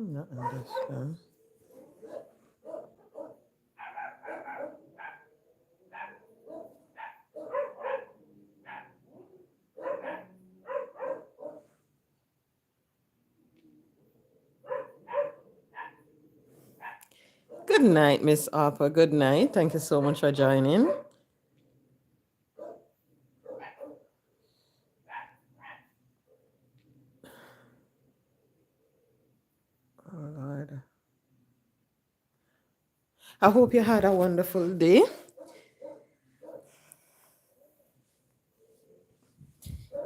Not understand. Good night, Miss Harper. Good night. Thank you so much for joining. Oh, Lord. I hope you had a wonderful day.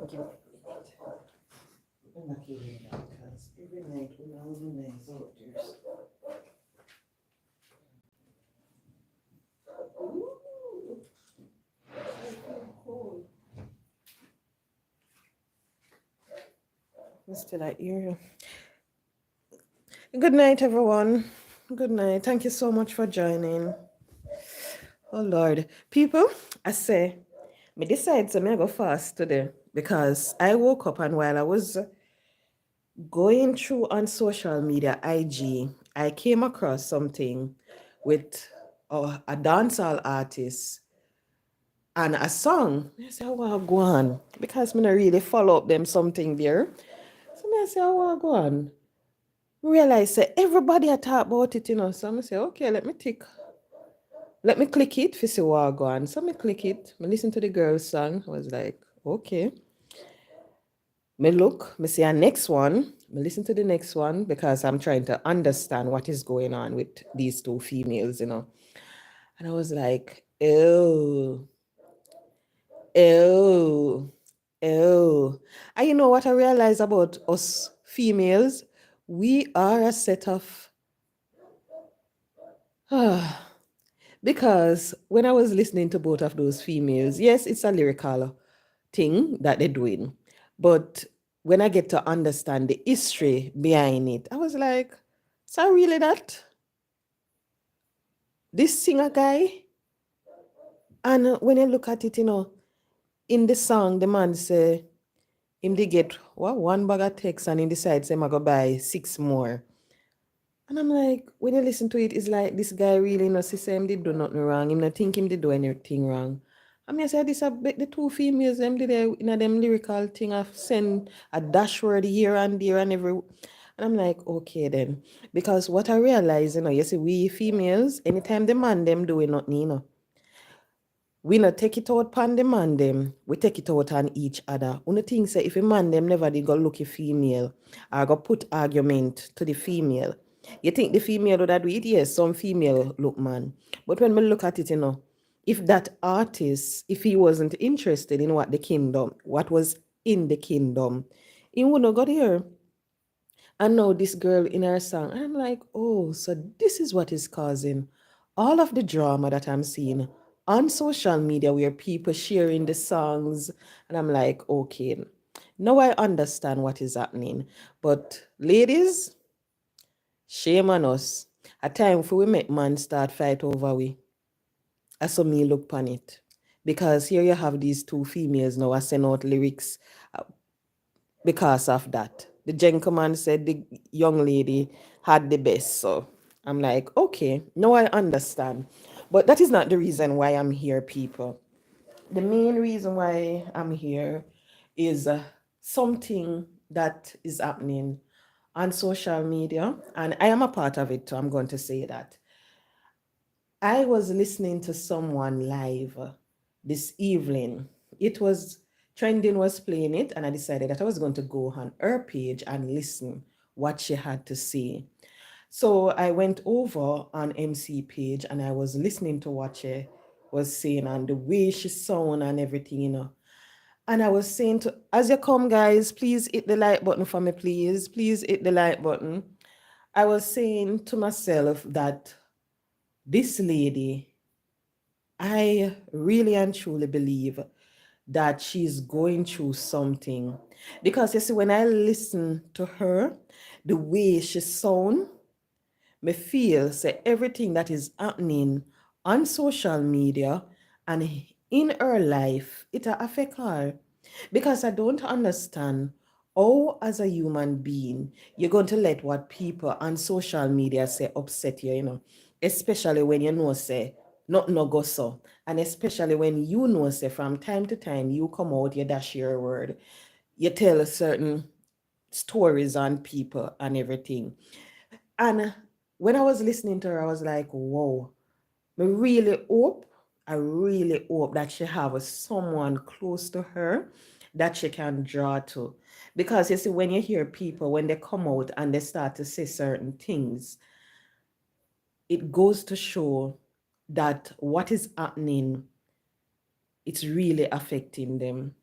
Give me a minute. I'm not hearing that because every night when I was in there, so there's. Ooh, I feel cold. I still I hear you. Good night, everyone. Good night. Thank you so much for joining. Oh Lord, people, I say, me decide to me go fast today because I woke up and while I was going through on social media, IG, I came across something with a dancehall artist and a song. I said, oh, I'll go on because me not really follow up them something there. So I say, oh, I'll go on. Realize say everybody I talk about it, So I say, okay, let me click it for see what I go on. So me click it. Me listen to the girl's song. I was like, okay. Me look, me see a next one. Me listen to the next one because I'm trying to understand what is going on with these two females. And I was like, ew, ew, ew. And you know what I realized about us females? We are a set of because when I was listening to both of those females, yes, it's a lyrical thing that they're doing. But when I get to understand the history behind it, I was like, so really that? This singer guy? And when you look at it, in the song, the man say, him they get what one bag of text and he decides him I go buy 6 more. And I'm like, when you listen to it, it's like this guy really not see him did do nothing wrong. Him not think him did do anything wrong. I mean, I said this the two females them did them lyrical thing of send a dash word here and there and every. And I'm like, okay then, because what I realize, you see, we females, anytime the man them doing nothing, we not take it out pan the man them, we take it out on each other. One thing say if a man them never did go look a female or go put argument to the female, you think the female would do it? Yes, some female look man. But when we look at it, if that artist, if he wasn't interested in what was in the kingdom, he wouldn't go there. And now this girl in her song, I'm like, oh, so this is what is causing all of the drama that I'm seeing on social media where people sharing the songs. And I'm like, okay, now I understand what is happening. But ladies, shame on us. A time for we make man start fight over we. I saw me look on it. Because here you have these two females now I send out lyrics because of that. The gentleman said the young lady had the best. So I'm like, okay, now I understand. But that is not the reason why I'm here, people. The main reason why I'm here is something that is happening on social media, and I am a part of it, so I'm going to say that. I was listening to someone live this evening. It was trending was playing it, and I decided that I was going to go on her page and listen what she had to say. So I went over on MC page and I was listening to what she was saying and the way she sound and everything. And I was saying to as you come, guys, please hit the like button for me, please. Please hit the like button. I was saying to myself that this lady, I really and truly believe that she's going through something. Because you see, when I listen to her, the way she sound, me feel say everything that is happening on social media and in her life, it affect her. Because I don't understand Oh, as a human being, you're going to let what people on social media say upset you, especially when you know, say, not no go so. And especially when you know, say, from time to time, you come out, you dash your word, you tell certain stories on people and everything. And when I was listening to her, I was like, whoa, I really hope, I really hope that she have someone close to her that she can draw to. Because you see, when you hear people, when they come out and they start to say certain things, it goes to show that what is happening, it's really affecting them.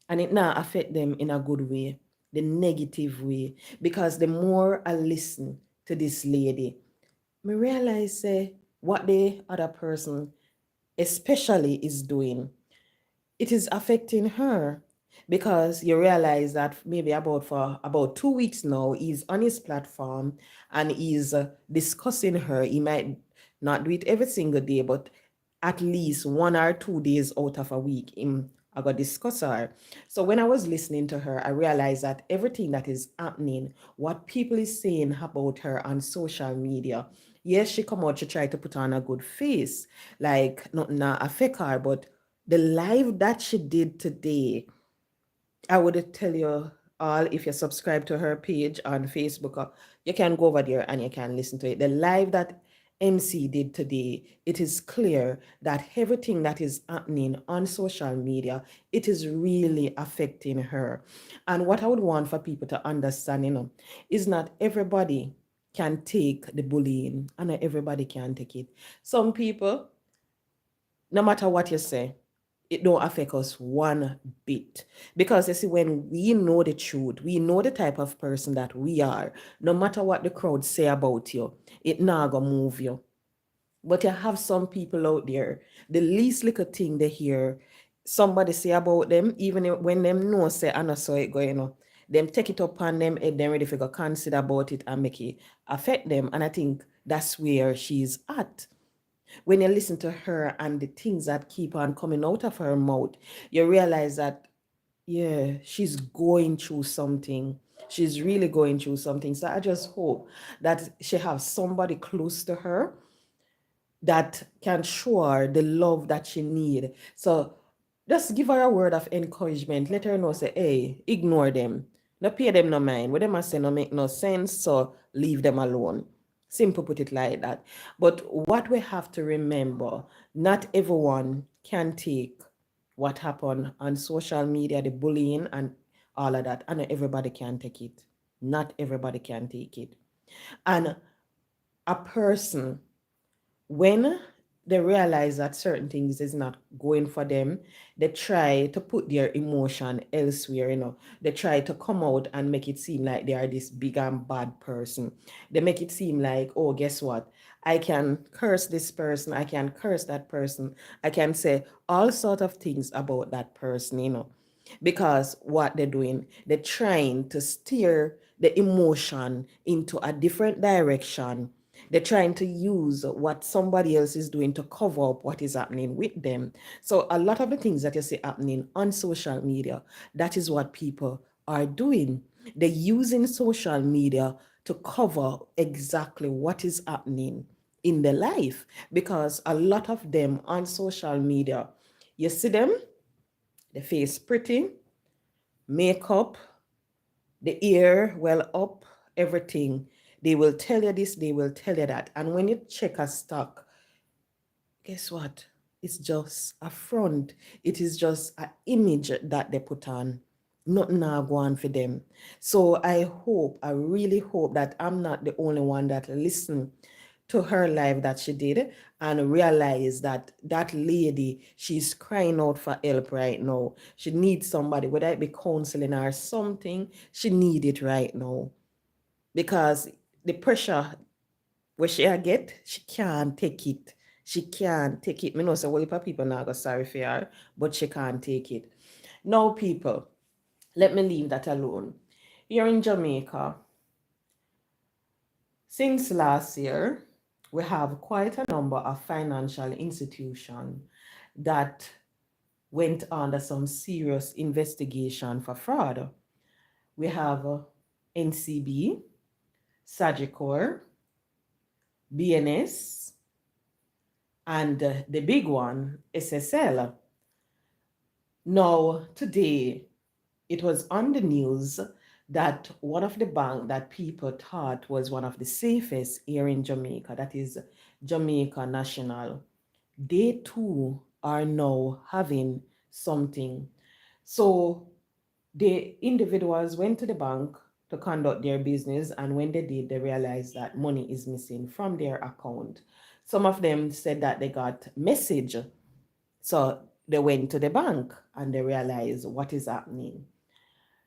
And it now affect them in a good way, the negative way. Because the more I listen to this lady, I realize what the other person especially is doing, it is affecting her, because you realize that maybe for about 2 weeks now he's on his platform and he's discussing her. He might not do it every single day, but at least 1 or 2 days out of a week I got discuss her. So when I was listening to her, I realized that everything that is happening, what people is saying about her on social media, yes, she come out, she try to put on a good face, like nothing affect her, but the live that she did today, I would tell you all, if you subscribe to her page on Facebook, you can go over there and you can listen to it. The live that MC did today, it is clear that everything that is happening on social media, it is really affecting her. And what I would want for people to understand, is not everybody can take the bullying, and not everybody can take it. Some people, no matter what you say, it don't affect us one bit. Because you see, when we know the truth, we know the type of person that we are, no matter what the crowd say about you, it not gonna move you. But you have some people out there, the least little thing they hear somebody say about them, even when them know say I know so it going on, them take it up on them and then ready to consider about it and make it affect them. And I think that's where she's at. When you listen to her and the things that keep on coming out of her mouth, you realize that, yeah, she's going through something. She's really going through something. So I just hope that she has somebody close to her that can show her the love that she need. So just give her a word of encouragement. Let her know, say, hey, ignore them. No pay them no mind. What them a say no make no sense, so leave them alone. Simple put it like that. But what we have to remember, not everyone can take what happened on social media, the bullying and all of that. And not everybody can take it. Not everybody can take it. And a person, when they realize that certain things is not going for them, they try to put their emotion elsewhere. They try to come out and make it seem like they are this big and bad person. They make it seem like, oh, guess what, I can curse this person, I can curse that person, I can say all sort of things about that person. Because what they're doing, they're trying to steer the emotion into a different direction. They're trying to use what somebody else is doing to cover up what is happening with them. So a lot of the things that you see happening on social media, that is what people are doing. They're using social media to cover exactly what is happening in their life. Because a lot of them on social media, you see them, the face pretty, makeup, the ear well up, everything. They will tell you this, they will tell you that. And when you check a stock, guess what? It's just a front. It is just an image that they put on. Nothing now go on for them. So I really hope that I'm not the only one that listen to her live that she did and realize that that lady, she's crying out for help right now. She needs somebody, whether it be counseling or something, she need it right now. Because the pressure where she get, she can't take it. She can't take it. Me know say well if people now go sorry for her, but she can't take it. Now, people, let me leave that alone. Here in Jamaica, since last year, we have quite a number of financial institutions that went under some serious investigation for fraud. we have NCB, Sagicor, BNS, and the big one, SSL. Now, today, it was on the news that one of the banks that people thought was one of the safest here in Jamaica, that is Jamaica National, they too are now having something. So the individuals went to the bank to conduct their business, and when they did, they realized that money is missing from their account. Some of them said that they got message, so they went to the bank and they realized what is happening.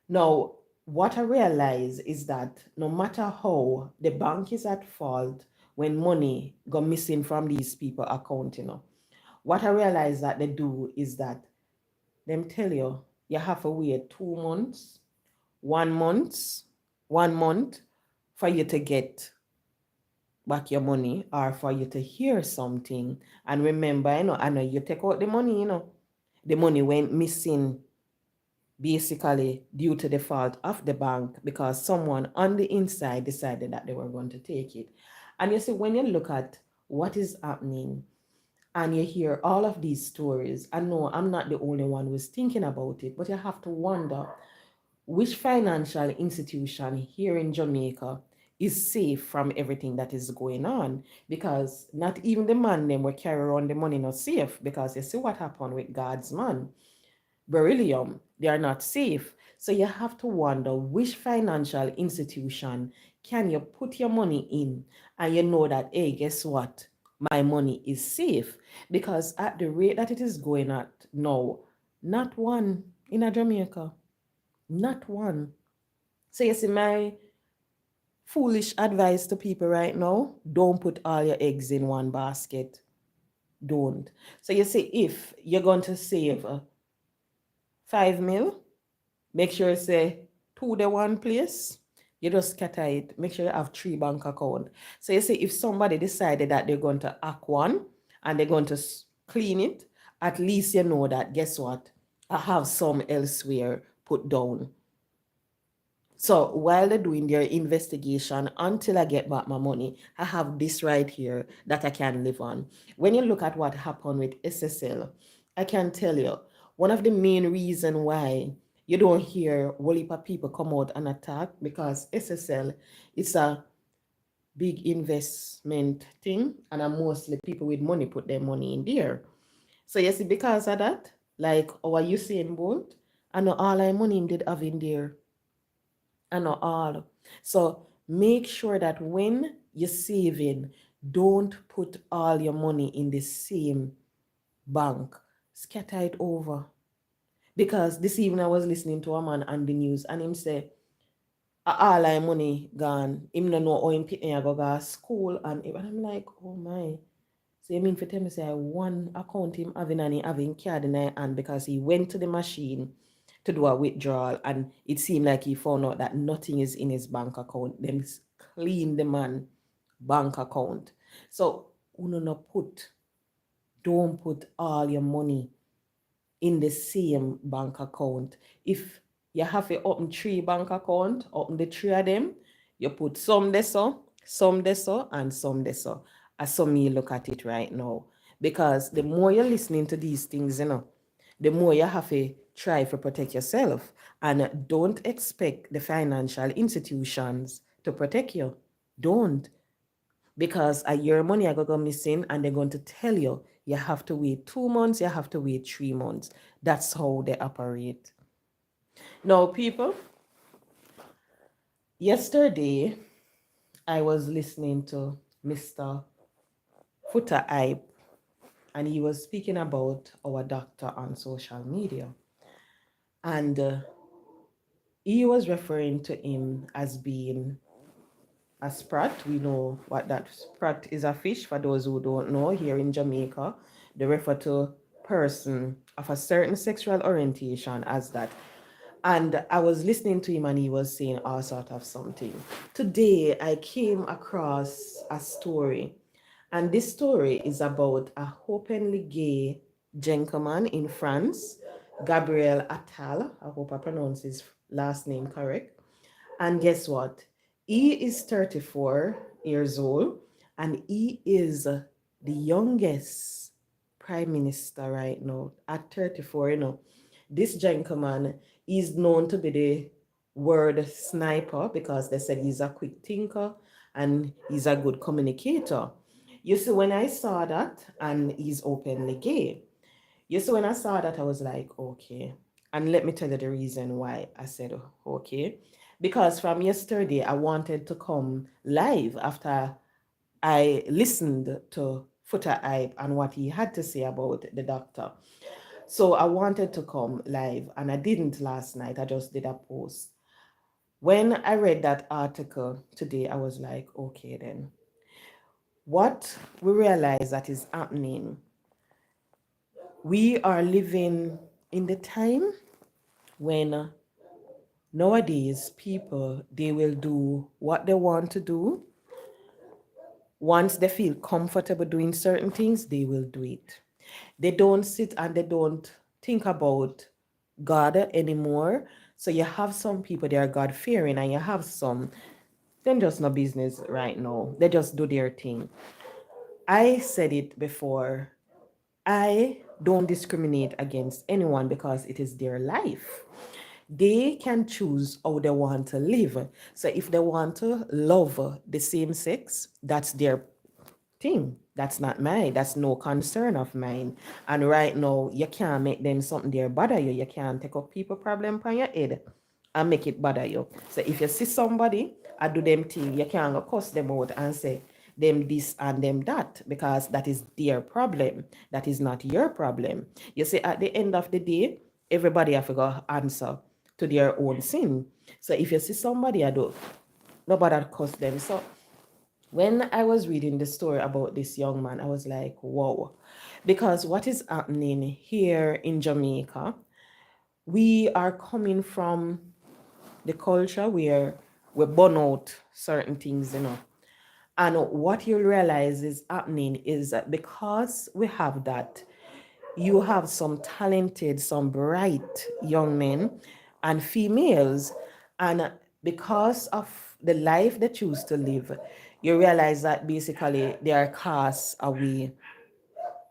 Now, what I realize is that no matter how the bank is at fault when money go missing from these people account, what I realize that they do is that them tell you you have to wait 2 months, 1 month, 1 month for you to get back your money or for you to hear something. And remember, I know you take out the money, the money went missing basically due to the fault of the bank because someone on the inside decided that they were going to take it. And you see, when you look at what is happening and you hear all of these stories, I know I'm not the only one who's thinking about it, but you have to wonder which financial institution here in Jamaica is safe from everything that is going on, because not even the man them will carry around the money not safe, because you see what happened with God's man beryllium, they are not safe. So you have to wonder which financial institution can you put your money in and you know that, hey, guess what? My money is safe. Because at the rate that it is going at now, not one in a Jamaica, not one. So you see, my foolish advice to people right now, don't put all your eggs in one basket. Don't. So you see, if you're going to save 5 mil, make sure you say two the one place. You just scatter it. Make sure you have 3 bank account. So you see, if somebody decided that they're going to hack one and they're going to clean it, at least you know that, guess what? I have some elsewhere put down. So while they're doing their investigation, until I get back my money, I have this right here that I can live on. When you look at what happened with SSL, I can tell you one of the main reasons why you don't hear a whole heap of people come out and attack, because SSL is a big investment thing, and mostly people with money put their money in there. So you see, because of that, like our Usain Bolt, I know all our money him did have in there. And not all. So make sure that when you're saving, don't put all your money in the same bank. Scatter it over. Because this evening I was listening to a man on the news and him say, all our money gone. Him no know how him pick me I go to school and I'm like, oh my. So you mean for tell me say one account him having and he having card in his hand because he went to the machine to do a withdrawal and it seemed like he found out that nothing is in his bank account. Them clean the man bank account. So don't put all your money in the same bank account. If you have to open 3 bank account, open the 3 of them, you put some there so, some there so, and some there so. As some me look at it right now. Because the more you're listening to these things, the more you have to try to protect yourself. And don't expect the financial institutions to protect you. Don't. Because your money are going to go missing and they're going to tell you you have to wait 2 months, you have to wait 3 months. That's how they operate. Now, people, yesterday I was listening to Mr. Footer Hype and he was speaking about our doctor on social media. And he was referring to him as being a sprat. We know what that sprat is, a fish. For those who don't know, here in Jamaica, they refer to person of a certain sexual orientation as that. And I was listening to him and he was saying all sort of something. Today, I came across a story. And this story is about a openly gay gentleman in France, Gabriel Attal. I hope I pronounce his last name correct. And guess what? He is 34 years old and he is the youngest prime minister right now at 34. This gentleman is known to be the word sniper because they said he's a quick thinker and he's a good communicator. You see, when I saw that, and he's openly gay, you see, when I saw that, I was like, okay. And let me tell you the reason why I said, okay. Because from yesterday, I wanted to come live after I listened to Footer Hype and what he had to say about the doctor. So I wanted to come live, and I didn't last night. I just did a post. When I read that article today, I was like, okay, then. What we realize that is happening, we are living in the time when nowadays people, they will do what they want to do. Once they feel comfortable doing certain things, they will do it. They don't sit and they don't think about God anymore. So you have some people, they are God fearing, and you have some, they're just no business right now. They just do their thing. I said it before, I don't discriminate against anyone because it is their life. They can choose how they want to live. So if they want to love the same sex, that's their thing. That's not mine. That's no concern of mine. And right now, you can't make them something there bother you. You can't take up people problem on your head and make it bother you. So if you see somebody I do them thing, you can't go cuss them out and say them this and them that, because that is their problem. That is not your problem. You see, at the end of the day, everybody have to go answer to their own sin. So if you see somebody I do, nobody cuss them. So when I was reading the story about this young man, I was like, wow. Because what is happening here in Jamaica, we are coming from the culture where we burn out certain things. And what you realize is happening is that because we have that, you have some talented, some bright young men and females. And because of the life they choose to live, you realize that basically they are cast away,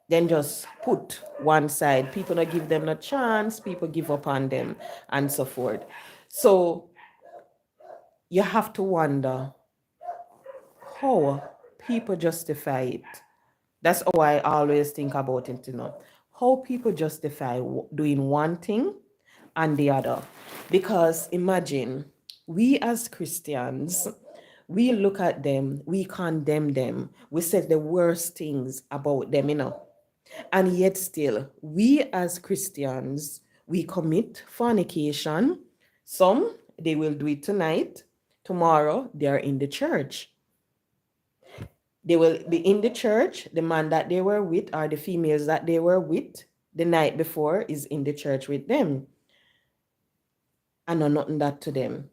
then just put one side. People don't give them a chance, people give up on them, and so forth. So you have to wonder how people justify it. That's how I always think about it. How people justify doing one thing and the other. Because imagine, we as Christians, we look at them, we condemn them, we say the worst things about them. And yet still, we as Christians, we commit fornication. Some, they will do it tonight. Tomorrow, they are in the church. They will be in the church. The man that they were with, or the females that they were with the night before, is in the church with them. And know nothing that to them.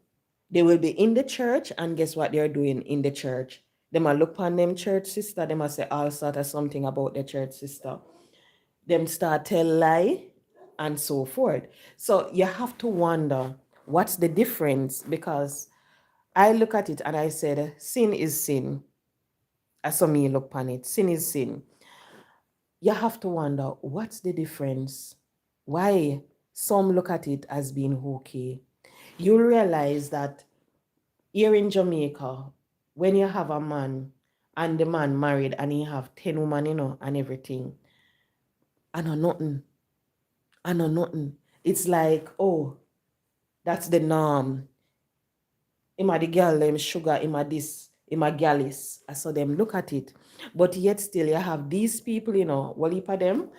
They will be in the church, and guess what they're doing in the church? They might look upon them church sister, they might say all sort of something about the church sister. Them start tell lie and so forth. So you have to wonder what's the difference, because I look at it and I said, sin is sin. I saw me look upon it. Sin is sin. You have to wonder what's the difference. Why some look at it as being okay. You'll realize that here in Jamaica, when you have a man and the man married and he have 10 women, and everything, I know nothing. I know nothing. It's like, oh, that's the norm. Ima the girl, them sugar, ima this, ima galis. I saw them look at it. But yet still you have these people, one heap of them,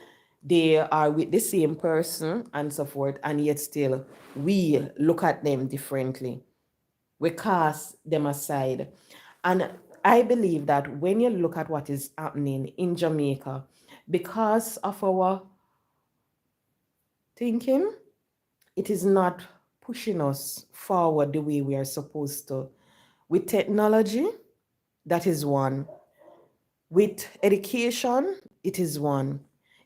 they are with the same person and so forth, and yet still we look at them differently. We cast them aside. And I believe that when you look at what is happening in Jamaica, because of our thinking, it is not pushing us forward the way we are supposed to. With technology, that is one. With education, it is one.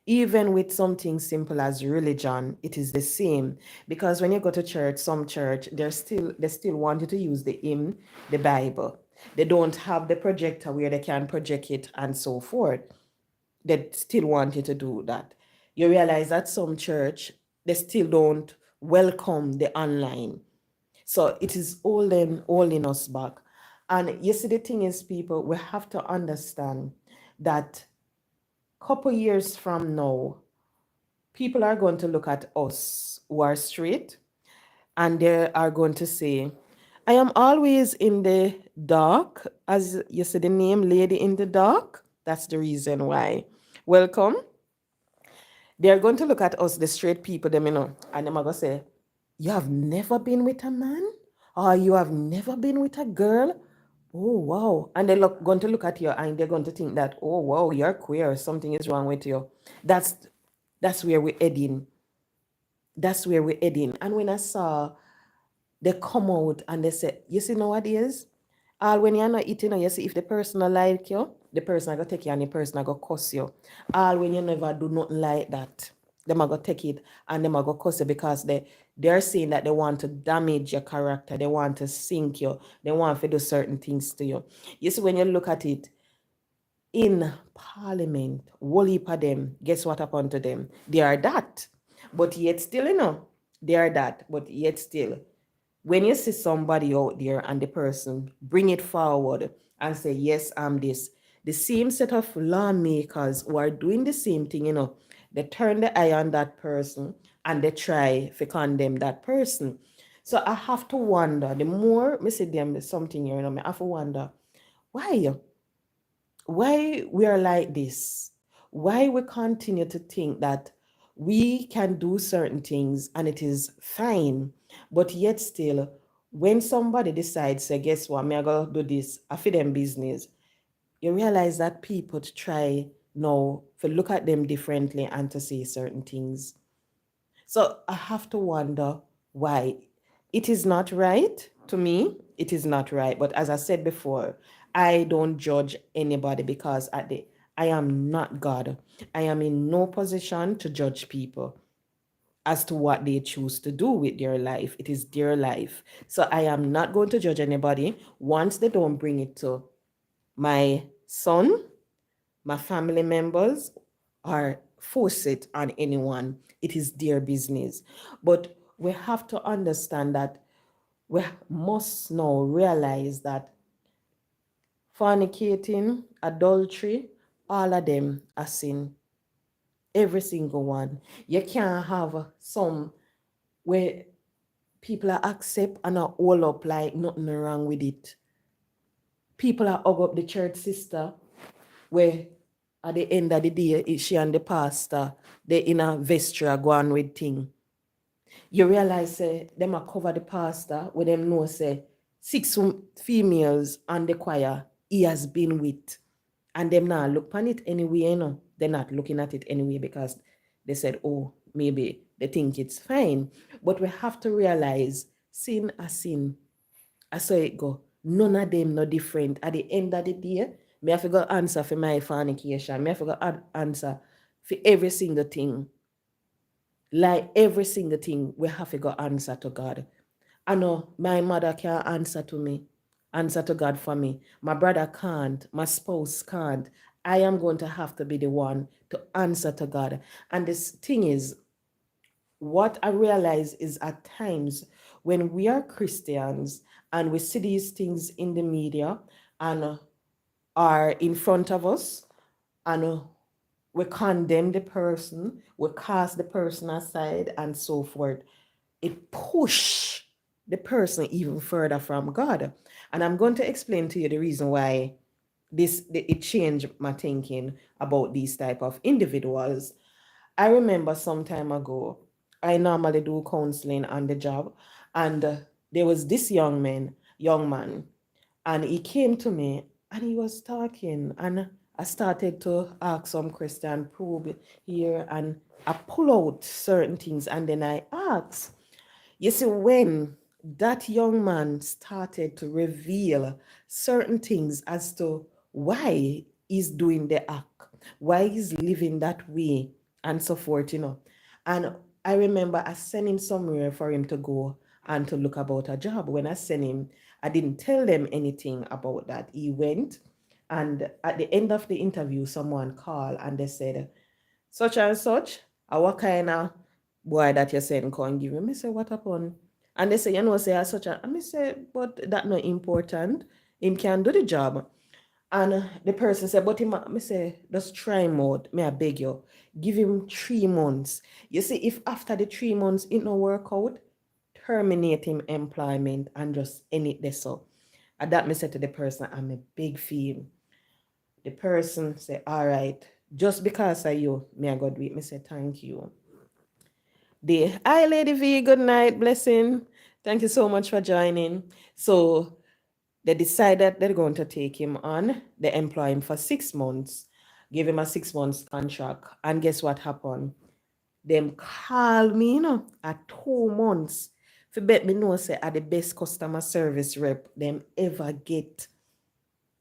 Even with something simple as religion, it is the same. Because when you go to church, some church, they still want you to use the hymn, the Bible. They don't have the projector where they can project it and so forth. They still want you to do that. You realize that some church, they still don't welcome the online. So it is holding us back. And you see, the thing is, people, we have to understand that couple years from now, people are going to look at us who are straight and they are going to say, I am always in the dark, as you said, the name Lady in the Dark. That's the reason why. Welcome. They're going to look at us, the straight people, them, and them are going to say, you have never been with a man? Or you have never been with a girl? Oh, wow. And they're going to look at you and they're going to think that, oh, wow, you're queer. Something is wrong with you. That's that's where we're heading. That's where we're heading. And when I saw they come out and they say, you see nowadays, all when you're not eating, you see if the person not like you, the person are gonna take you and the person are gonna cuss you. All when you never do nothing like that, them are gonna take it and them are gonna cuss you because they're saying that they want to damage your character, they want to sink you, they want to do certain things to you. You see, when you look at it, in parliament, whole heap of them, guess what happened to them? They are that. But yet still, they are that. But yet still, when you see somebody out there and the person bring it forward and say, yes, I'm this, the same set of lawmakers who are doing the same thing, they turn the eye on that person and they try to condemn that person. So I have to wonder, the more I see them something here, I have to wonder, why? Why we are like this, why we continue to think that we can do certain things and it is fine, but yet still, when somebody decides, say, guess what, me I gotta do this, I feel them business, you realize that people try now to look at them differently and to say certain things. So I have to wonder why. It is not right to me. It is not right. But as I said before, I don't judge anybody because I am not God. I am in no position to judge people as to what they choose to do with their life. It is their life. So I am not going to judge anybody once they don't bring it to my son, my family members, or force it on anyone. It is their business. But we have to understand that we must now realize that fornicating, adultery, all of them are sin. Every single one. You can't have some where people are accept and are all up like nothing wrong with it. People are hug up the church sister where at the end of the day, she and the pastor, they in a vestry go on with thing. You realize them are cover the pastor with them know say 6 females on the choir he has been with. And them now look on it anyway, They're not looking at it anyway because they said, oh, maybe they think it's fine. But we have to realize sin a sin. I saw it go. None of them no different. At the end of the day, me have to go answer for my fornication. Me have to go answer for every single thing. Like every single thing, we have to go answer to God. I know my mother can't answer to me, answer to God for me. My brother can't, my spouse can't. I am going to have to be the one to answer to God. And this thing is, what I realize is at times when we are Christians and we see these things in the media and are in front of us and we condemn the person, we cast the person aside and so forth, it push the person even further from God. And I'm going to explain to you the reason why it changed my thinking about these type of individuals. I remember some time ago, I normally do counseling on the job, and there was this young man, and he came to me and he was talking, and I started to ask some question, probe here, and I pull out certain things, and then I ask. You see, when that young man started to reveal certain things as to why he's doing the act, why he's living that way, and so forth. And I remember I sent him somewhere for him to go and to look about a job. When I sent him, I didn't tell them anything about that. He went, and at the end of the interview, someone called and they said, such and such, what kind of boy that you send can give him? I say, what happened? And they say, say such a, I say, but that not important. Him can do the job. And the person said, but him, I say, just try him out. May I beg you, give him 3 months. You see, if after the 3 months it no work out, terminate him employment and just end it there. So, and that me said to the person, I'm a big fee. The person say, all right, just because of you, may I go do it. Me say, thank you. Hi, Lady V, good night, blessing. Thank you so much for joining. So they decided they're going to take him on. They employ him for 6 months, give him a 6 months contract. And guess what happened? Them call me, at 2 months. For bet me know say are the best customer service rep them ever get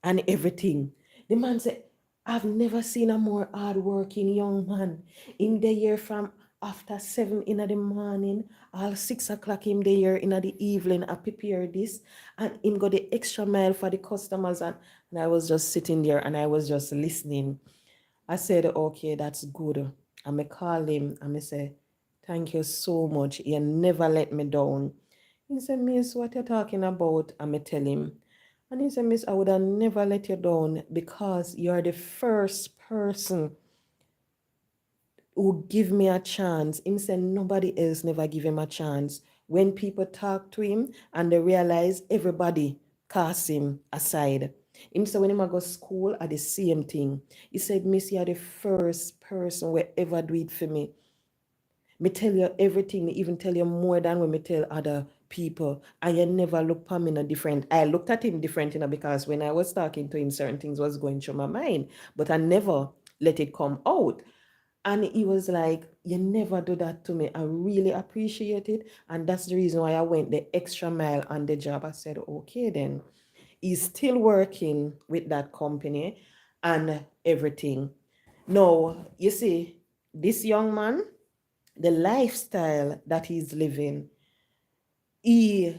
and everything. The man said, I've never seen a more hardworking young man. In the year from after 7 in the morning, all 6 o'clock in the year in the evening, I prepare this and him got the extra mile for the customers. And I was just sitting there and I was just listening. I said, okay, that's good. And I call him and I say, thank you so much. You never let me down. He said, Miss, what you talking about? And I tell him. And he said, Miss, I would have never let you down because you're the first person who give me a chance. Him said nobody else never give him a chance. When people talk to him and they realize everybody cast him aside. Him said when him go school are the same thing. He said, Miss, you're the first person who ever do it for me. Me tell you everything, me even tell you more than when me tell other people. And you never look for me no different. I looked at him different, because when I was talking to him, certain things was going through my mind. But I never let it come out. And he was like, you never do that to me. I really appreciate it. And that's the reason why I went the extra mile on the job. I said, okay then. He's still working with that company and everything. Now, you see, this young man, the lifestyle that he's living, he,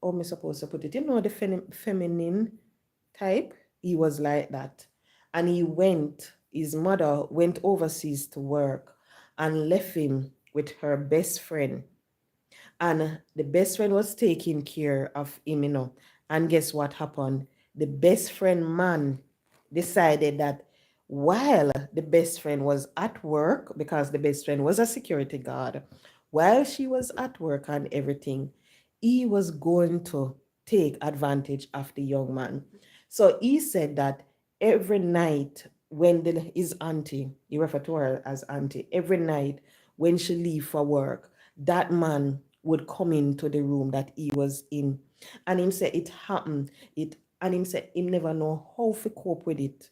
how am I supposed to put it? The feminine type, he was like that. And his mother went overseas to work and left him with her best friend. And the best friend was taking care of him. And guess what happened? The best friend man decided that while the best friend was at work, because the best friend was a security guard, while she was at work and everything, he was going to take advantage of the young man. So he said that every night when his auntie, he referred to her as auntie, every night when she leave for work, that man would come into the room that he was in. And him said it happened. And him said him never know how to cope with it.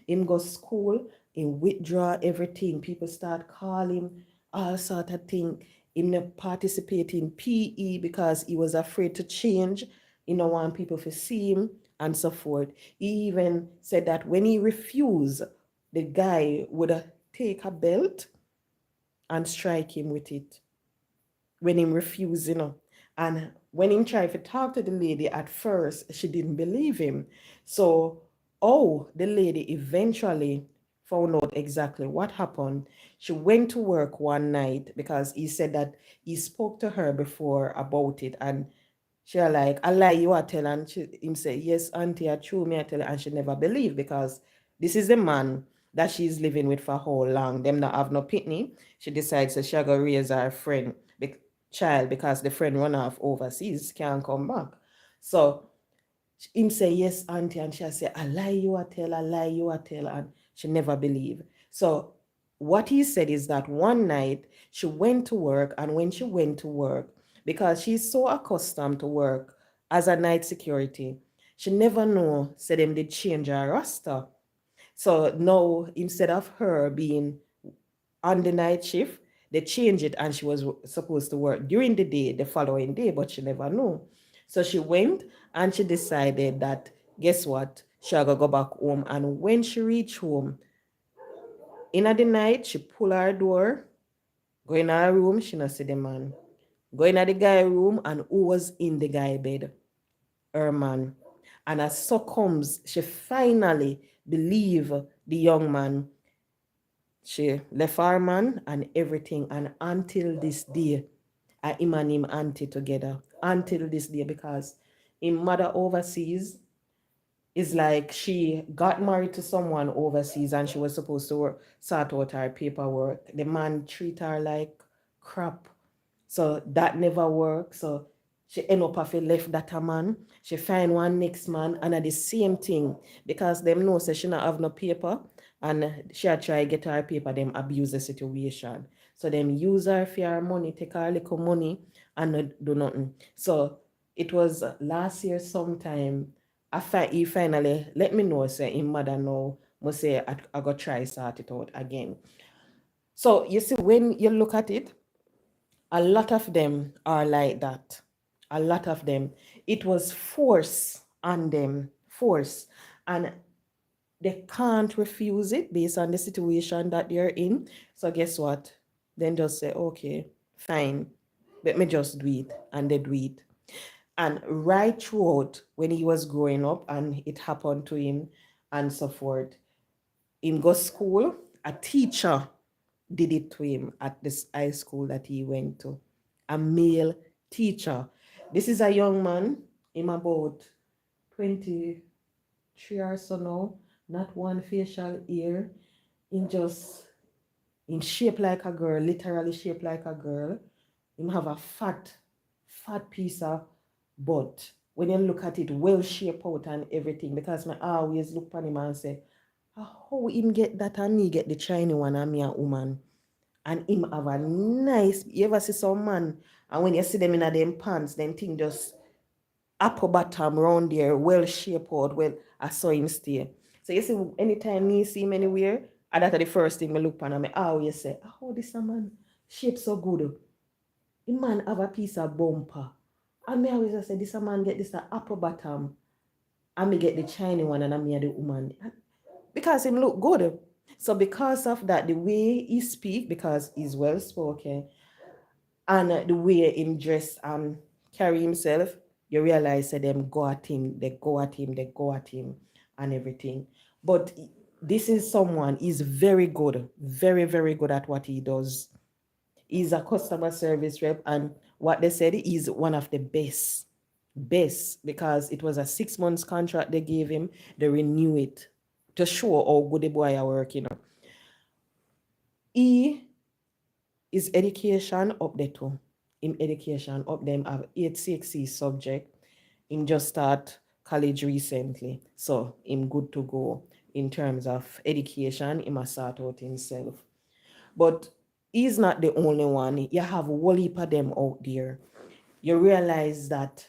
Him go school, him withdraw everything. People start calling all sort of thing. Him not participate in PE because he was afraid to change. He don't want people to see him and so forth. He even said that when he refused, the guy would take a belt and strike him with it when him refused. And when him tried to talk to the lady at first, she didn't believe him. So, the lady eventually found out exactly what happened. She went to work one night because he said that he spoke to her before about it. And she like, I lie you I tell. And him say, yes, auntie, I true me I tell her. And she never believed because this is the man that she's living with for how long. Them not have no pitney. She decides that she go raise her friend child because the friend run off overseas, can't come back. So him say, yes, auntie, and she say, I lie you I tell, I lie you I tell, and she never believe. So what he said is that one night she went to work, and when she went to work, because she's so accustomed to work as a night security, she never know, said them did change her roster. So now instead of her being on the night shift, they changed it and she was supposed to work during the day the following day, but she never knew. So she went and she decided that, guess what? She gotta go back home. And when she reached home, In the night, she pull her door, go in her room, she not see the man. Go in the guy room, and who was in the guy bed? Her man. And as so comes, she finally believe the young man. She left her man and everything. And until this day, him and him auntie together. Until this day, because his mother overseas is like she got married to someone overseas and she was supposed to sort out her paperwork. The man treat her like crap. So that never worked. So she end up having left that a man. She find one next man and at the same thing because them know say she not have no paper and she had try get her paper, them abuse the situation. So them use her for her money, take her little money and not do nothing. So it was last year sometime after he finally let me know say his mother know must say I go try sort it out again. So you see when you look at it, a lot of them are like that. A lot of them. It was force on them, force. And they can't refuse it based on the situation that they're in. So guess what? Then just say, okay, fine. Let me just do it. And they do it. And right throughout when he was growing up and it happened to him and so forth, in go school, a teacher did it to him at this high school that he went to. A male teacher. This is a young man, him about 23 or so now, not one facial hair, in shape like a girl, literally shaped like a girl. Him have a fat piece of butt. When you look at it, well shaped out and everything, because I always look at him and say, how him get that and me get the Chinese one and me a woman? And him have a nice, you ever see some man, and when you see them in a them pants, then thing just upper bottom round there, well shaped out, well, I saw him stay. So you see, anytime me see him anywhere, and that's the first thing I look on and I always say, oh, this a man, shape so good. The man have a piece of bumper. And me always say, this a man get this a upper bottom, and me get the Chinese one and I me the woman. Because him look good. So because of that, the way he speak, because he's well spoken, and the way him dress and carry himself, you realize that them go at him, they go at him, they go at him, and everything. But this is someone, he's very good, very, very good at what he does. He's a customer service rep, and what they said, he's one of the best, because it was a 6 months contract they gave him, they renew it to show how good the boy are working. He is education up there too. In education up them have 860 subject. Him just start college recently. So him good to go in terms of education. He must start out himself. But he's not the only one. You have a whole heap of them out there. You realize that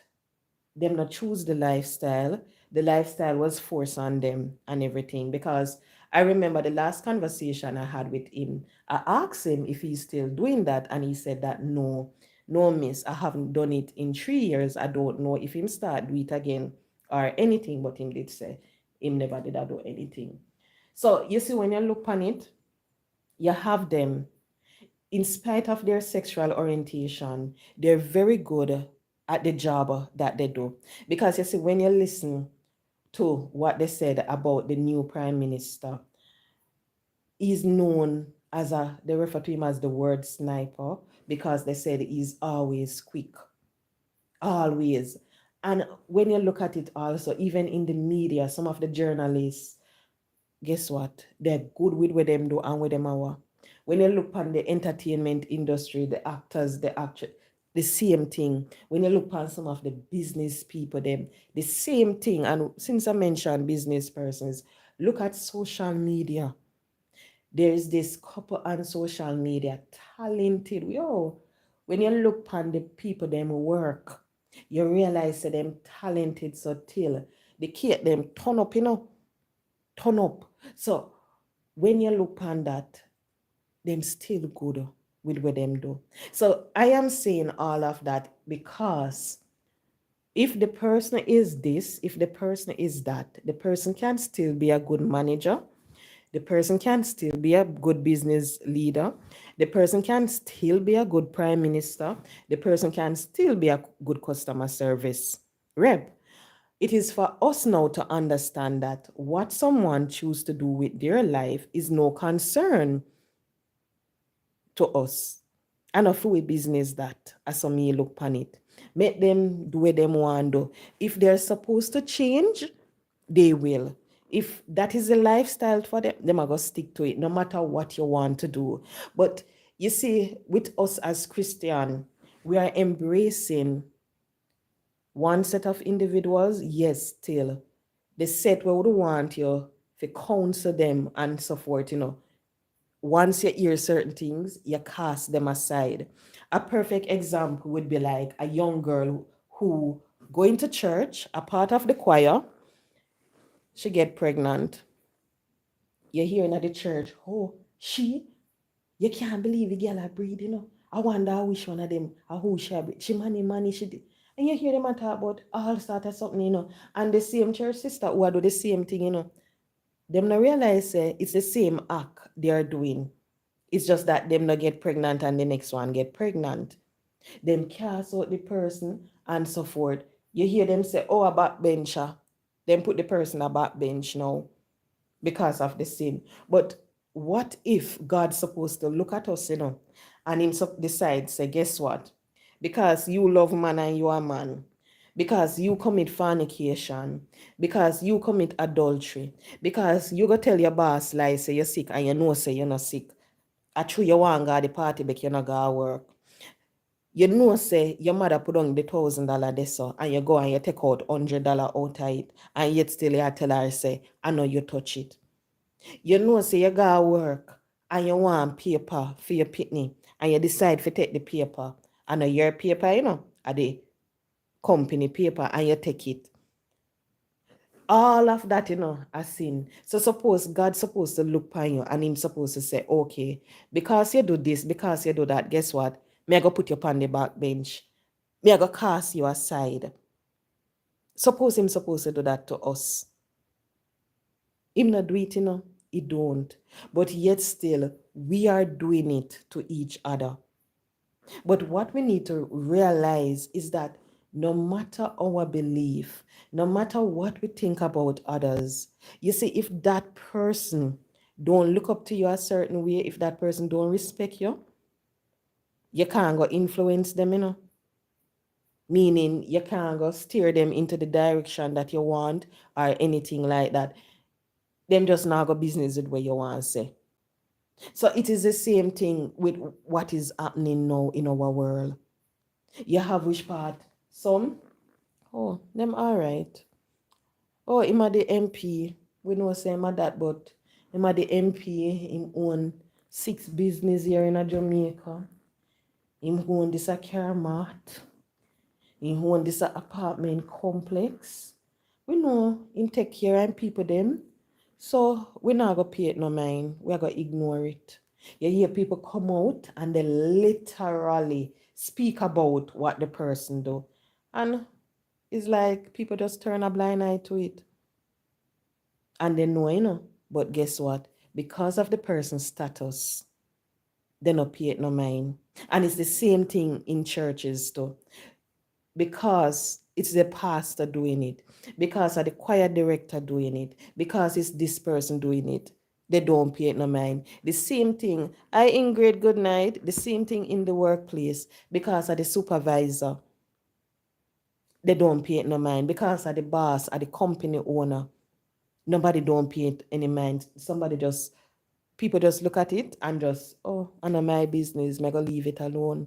them not choose the lifestyle. The lifestyle was forced on them and everything. Because I remember the last conversation I had with him. I asked him if he's still doing that, and he said that no, miss, I haven't done it in 3 years. I don't know if him start do it again or anything, but him did say him never did I do anything. So you see, when you look on it, you have them, in spite of their sexual orientation, they're very good at the job that they do. Because you see, when you listen to what they said about the new prime minister, he's known as they refer to him as the word sniper, because they said he's always quick. Always. And when you look at it also, even in the media, some of the journalists, guess what? They're good with what them do and what them are. When you look on the entertainment industry, the actors, the actors, the same thing. When you look on some of the business people, them, the same thing. And since I mentioned business persons, look at social media. There is this couple on social media, talented. Yo, when you look on the people them work, you realize that them talented so till the kid them turn up, turn up. So when you look on that, them still good with what them do. So I am saying all of that because if the person is this, if the person is that, the person can still be a good manager. The person can still be a good business leader. The person can still be a good prime minister. The person can still be a good customer service rep. It is for us now to understand that what someone chooses to do with their life is no concern to us. And a full business that, as some me look upon it. Make them do what them want do. If they're supposed to change, they will. If that is a lifestyle for them are going to stick to it, no matter what you want to do. But you see, with us as Christian, we are embracing one set of individuals, yes, still. The set we would want you to counsel them and so forth, once you hear certain things, you cast them aside. A perfect example would be like a young girl who going to church, a part of the choir, she get pregnant. You hearing at the church, oh, you can't believe the girl I breed, I wonder which one of them, who she breed. She money, she did. And you hear them talk about all sort of something, and the same church sister who do the same thing, them not realize it's the same act they are doing. It's just that them not get pregnant and the next one get pregnant. Them cast out the person and so forth. You hear them say, oh, a backbencher. Them put the person a backbench now because of the sin. But what if God's supposed to look at us, and him decide, say, guess what? Because you love man and you are man, because you commit fornication, because you commit adultery, because you go tell your boss lie, say you're sick and you know say you're not sick. I true you want go to the party, but you not go work. You know say your mother put on the $1,000 this so, and you go and you take out $100 out of it, and yet still you tell her say, I know you touch it. You know say you go work and you want paper for your pitney, and you decide to take the paper, and your paper, at the company paper, and you take it. All of that, a sin. So suppose God's supposed to look upon you and him supposed to say, okay, because you do this, because you do that, guess what? Me I go put you on the back bench. Me I go cast you aside. Suppose him supposed to do that to us. Him not do it, he don't. But yet still, we are doing it to each other. But what we need to realize is that no matter our belief, no matter what we think about others, you see, if that person don't look up to you a certain way, if that person don't respect you, you can't go influence them, Meaning you can't go steer them into the direction that you want or anything like that. Them just not go business with what you want to say. So it is the same thing with what is happening now in our world. You have which part? Some, oh, them all right. Oh, him a the MP. We know say him a that, but him a the MP. Him own 6 business here in Jamaica. Him own this a car mart. Him own this a apartment complex. We know him take care of people them. So we not gonna pay it no mind. We are gonna ignore it. You hear people come out and they literally speak about what the person do. And it's like people just turn a blind eye to it. And they know, but guess what? Because of the person's status, they not pay it no mind. And it's the same thing in churches too. Because it's the pastor doing it, because of the choir director doing it, because it's this person doing it, they don't pay it no mind. The same thing, I Ingrid, good night. The same thing in the workplace, because of the supervisor, they don't pay it no mind. Because of the boss or the company owner, nobody don't pay it any mind. People just look at it and just, oh, I know my business, I'm gonna leave it alone.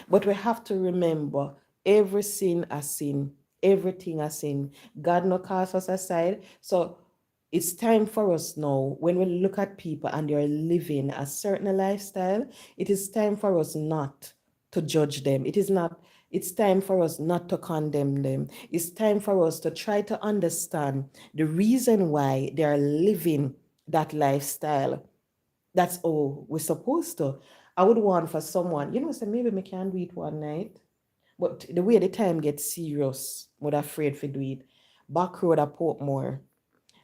But we have to remember, every sin a sin, everything a sin. God no cast us aside. So it's time for us now, when we look at people and they're living a certain lifestyle, it is time for us not to judge them. It's time for us not to condemn them. It's time for us to try to understand the reason why they are living that lifestyle. That's all we're supposed to. I would want for someone, say maybe we can do it one night, but the way the time gets serious, I'm afraid to do it. Back road at Portmore,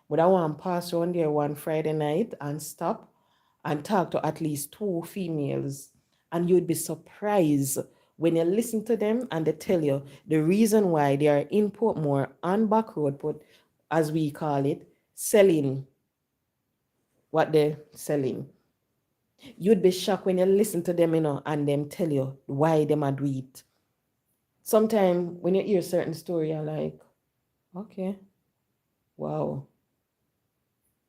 But I want to pass around there one Friday night and stop and talk to at least two females. And you'd be surprised when you listen to them and they tell you the reason why they are in Portmore on back road, put as we call it, selling what they're selling. You'd be shocked when you listen to them, and them tell you why them are do it. Sometimes when you hear certain story, you're like, okay, wow.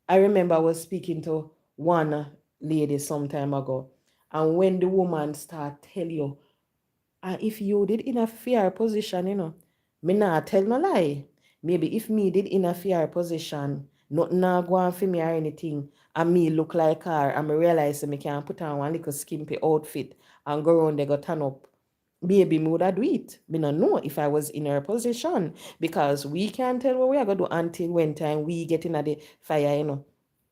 I remember I was speaking to one lady some time ago, and when the woman start tell you, if you did in a fair position, me not tell no lie. Maybe if me did in a fair position, nothing not go on for me or anything, and me look like her, and me realize me can put on one little skimpy outfit and go around there go turn up. Maybe me would have do it. Me not know if I was in her position, because we can't tell what we are gonna do until when time we get in at the fire,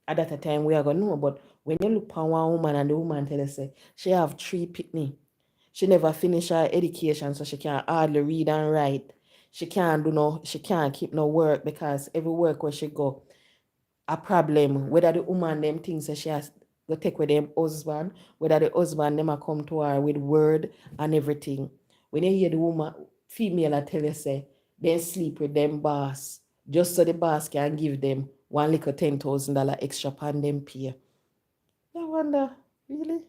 At that time we are gonna know. But when you look on one woman and the woman tell us say she have 3 pitney, she never finish her education, so she can't hardly read and write. She can't keep no work, because every work where she go, a problem, whether the woman them things that she has to take with them husband, whether the husband them a come to her with word and everything. When you hear the woman, female I tell you say, they sleep with them boss, just so the boss can give them one little $10,000 extra pan them pay. I wonder, really?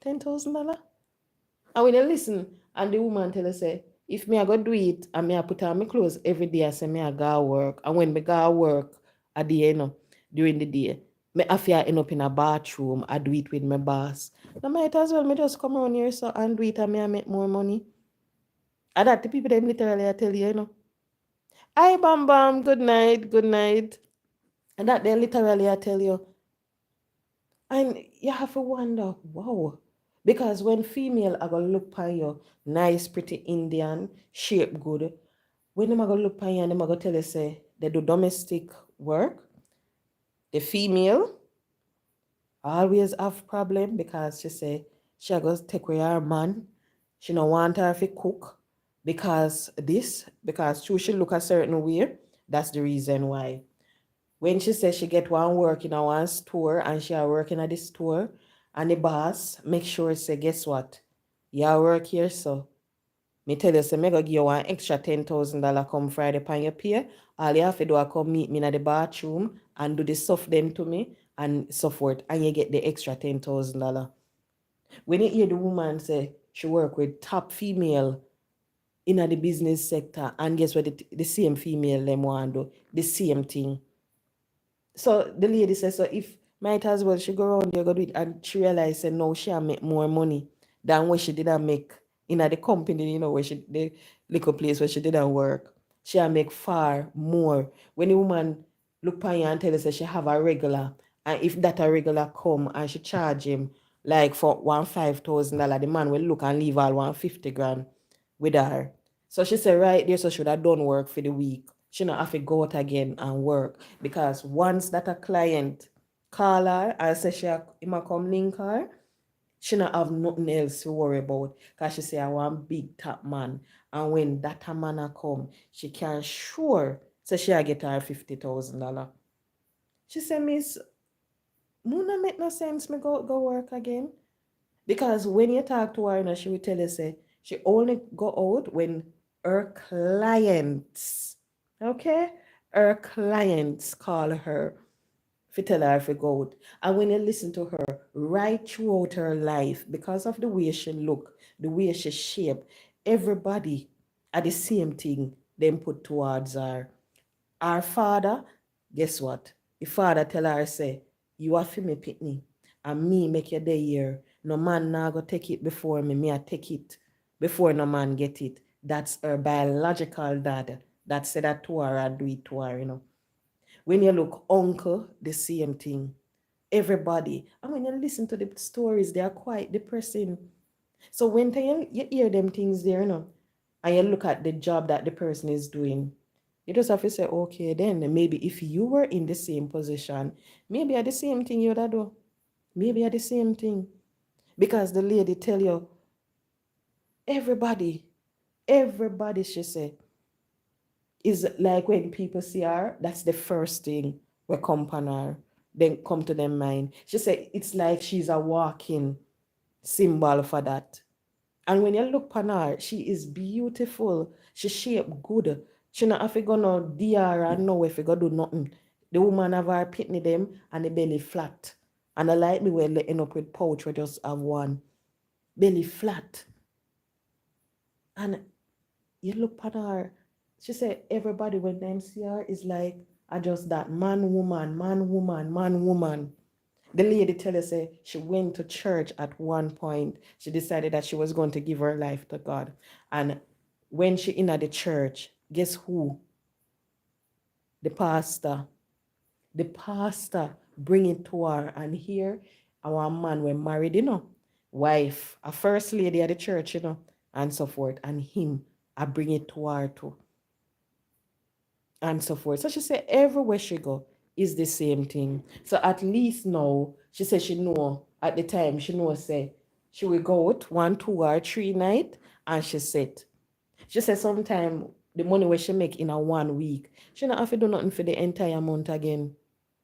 $10,000? And when you listen, and the woman tell us say, if me I go do it, and me I put on my clothes every day, I say me I go work. And when me go work at the end, during the day, me have to end up in a bathroom, I do it with my boss. I might as well me just come around here so and do it, and me I make more money. And that the people them literally I tell you, Hi Bam Bam, good night, good night. And that they literally I tell you. And you have to wonder, wow. Because when female are gonna look on you, nice, pretty Indian, shape good, when them are gonna look on you and them are gonna tell you say they do domestic work, the female always have problem, because she say she goes take away her man. She don't want her to cook because she look a certain way. That's the reason why. When she says she get one work in a one store and she are working at the store, and the boss make sure say, guess what? You are work here, so me tell you, say, me go give you one extra $10,000 come Friday upon your pay. All you have to do is come meet me in the bathroom and do the stuff them to me and so forth, and you get the extra $10,000. When you hear the woman say she work with top female in the business sector, and guess what, the same female them want to do the same thing. So the lady says, so if might as well she go around there go do it, and she realized that no, she'll make more money than what she didn't make in the company, where she the little place where she didn't work. She'll make far more. When the woman look on you and tell us that she have a regular, and if that a regular come and she charge him like for $15,000, the man will look and leave all 150 grand with her. So she said right there, so should have done work for the week. She not have to go out again and work, because once that a client call her and say she might come link her, she not have nothing else to worry about, because she say I want big top man, and when that a man a come, she can sure say she a get her $50,000. She said, Miss, Muna make no sense me go work again. Because when you talk to her, she will tell you, say, she only go out when her clients, okay? Her clients call her to tell her to go out. And when you listen to her right throughout her life, because of the way she look, the way she shape, everybody are the same thing them put towards her. Our father, guess what? The father tell her, say, you are for me pitney, and me make you day here. No man now go take it before me I take it before no man get it. That's her biological dad that said that to her and do it to her. When you look uncle, the same thing. Everybody. And when you listen to the stories, they are quite depressing. So when you hear them things there, and you look at the job that the person is doing, you just have to say, okay, then maybe if you were in the same position, maybe at the same thing you'd do. Maybe at the same thing. Because the lady tell you, everybody, she said, is like when people see her, that's the first thing we come upon her, then come to them mind. She said it's like she's a walking symbol for that. And when you look upon her, she is beautiful. She shape good. She not have to go no DR and no if you go do nothing. The woman have her pitney them and the belly flat. And I like me when they end up with pouch we just have one. Belly flat. And you look upon her, she said everybody when them see her is like I just that man, woman, man, woman, man, woman. The lady tell us say she went to church at one point. She decided that she was going to give her life to God. And when she in at the church, guess who? The pastor. The pastor bring it to her. And here our man were married, wife, a first lady at the church, and so forth. And him, I bring it to her too. And so forth. So she said everywhere she go is the same thing. So at least now, she said she know at the time, she know say she will go out 1, 2, or 3 night and she said. She said sometime the money where she make in a 1 week, she not have to do nothing for the entire month again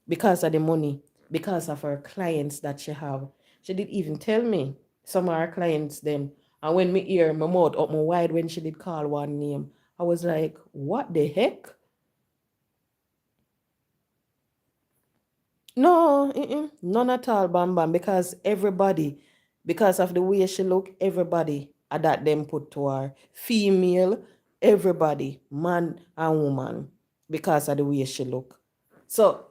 because of the money, because of her clients that she have. She did even tell me some of her clients them. And when me hear my mouth up my wide when she did call one name, I was like, what the heck? No, none at all, Bam Bam, because everybody, because of the way she look, everybody at that them put to her. Female, everybody, man and woman, because of the way she look. So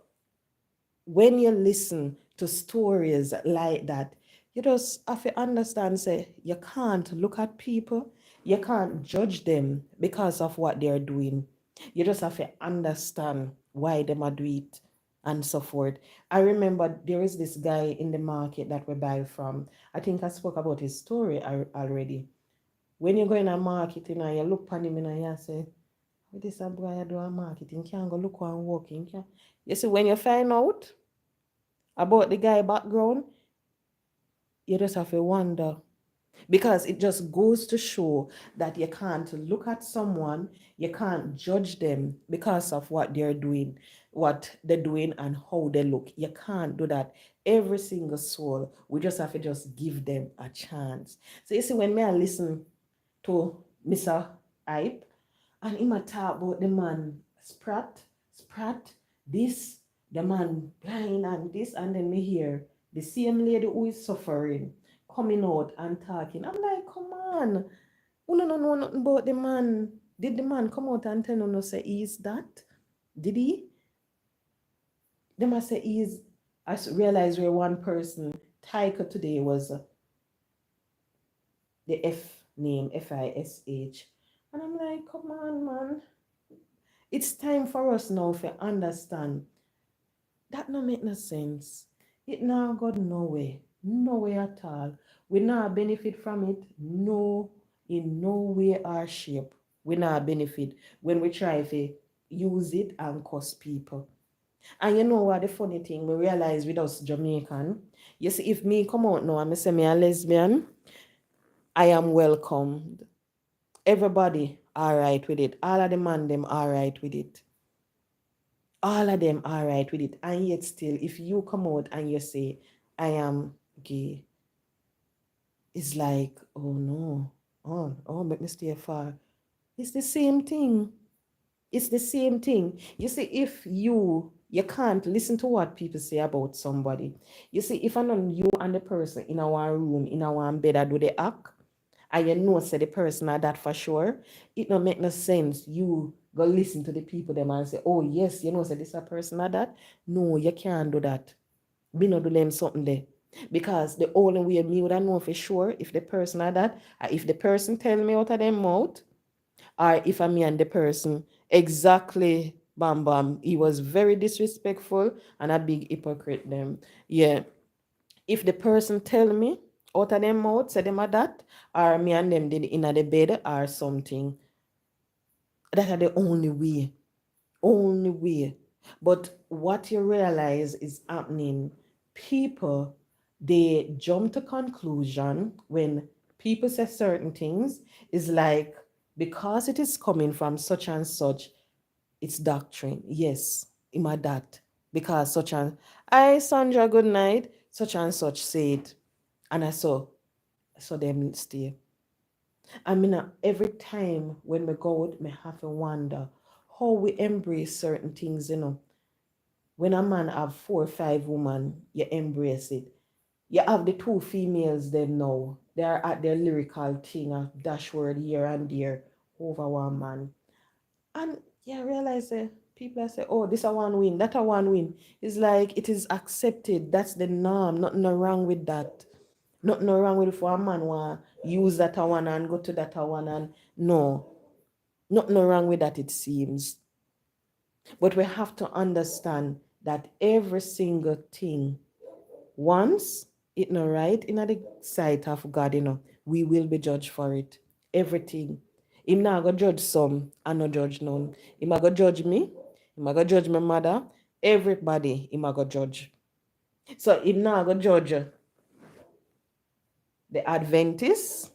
when you listen to stories like that, you just have to understand, say, you can't look at people, you can't judge them because of what they're doing. You just have to understand why they are doing it and so forth. I remember there is this guy in the market that we buy from. I think I spoke about his story already. When you go in a market, you look upon him and you say, what is a boy I do a marketing? Can't go look and walk in. You see, when you find out about the guy background, you just have to wonder. Because it just goes to show that you can't look at someone, you can't judge them because of what they're doing, and how they look. You can't do that. Every single soul, we just have to just give them a chance. So you see, when me I listen to Mr. Hype, and him a talk about the man sprat, this, the man blind and this, and then me hear the same lady who is suffering coming out and talking. I'm like, come on. You don't know nothing about the man. Did the man come out and tell you say he's that? Did he? They must say he's, I realized where one person, Taika today was the F name, Fish. And I'm like, come on, man. It's time for us now to understand that no make no sense. It now got nowhere. Nowhere at all. We now benefit from it. No, in no way or shape. We now benefit when we try to use it and cost people. And you know what the funny thing we realize with us Jamaican, you see, if me come out now and me say me a lesbian, I am welcomed. Everybody all right with it. All of the man them all right with it. All of them all right with it. And yet still, if you come out and you say, I am gay, it's like, oh no, make me stay far. It's the same thing. It's the same thing. You see, if you can't listen to what people say about somebody. You see, if I know you and the person in our room, in our bed, I do the act, and you know say the person are that for sure, it don't make no sense. You go listen to the people them and say, oh yes, you know say this a person are that. No, you can't do that. Me not do them something there. Because the only way me would know for sure if the person are that, if the person tell me out of them mouth, or if I me and the person exactly bam bam, he was very disrespectful and a big hypocrite them. Yeah. If the person tell me out of them mouth, say them a that, or me and them did in the bed or something, that are the only way. Only way. But what you realize is happening, people, they jump to conclusion when people say certain things, is like, because it is coming from such and such, it's doctrine. Yes, ima that. Because such and I Sandra, good night, such and such said. And I saw them stay. I mean, every time when we go out, me have to wonder how we embrace certain things, When a man have 4 or 5 women, you embrace it. You have the 2 females them now. They are at their lyrical thing, a dash word here and there over one man. And yeah, I realize people are saying, oh, this a one win, that a one win. It's like it is accepted. That's the norm. Nothing no wrong with that. Nothing no wrong with for a man want use that a one and go to that a one and no. Nothing no wrong with that, it seems. But we have to understand that every single thing, once it not right in the sight of God, we will be judged for it. Everything. Him not go judge some and not judge none. Him a go judge me. Him a go judge my mother. Everybody him a go judge. So him not go judge the Adventists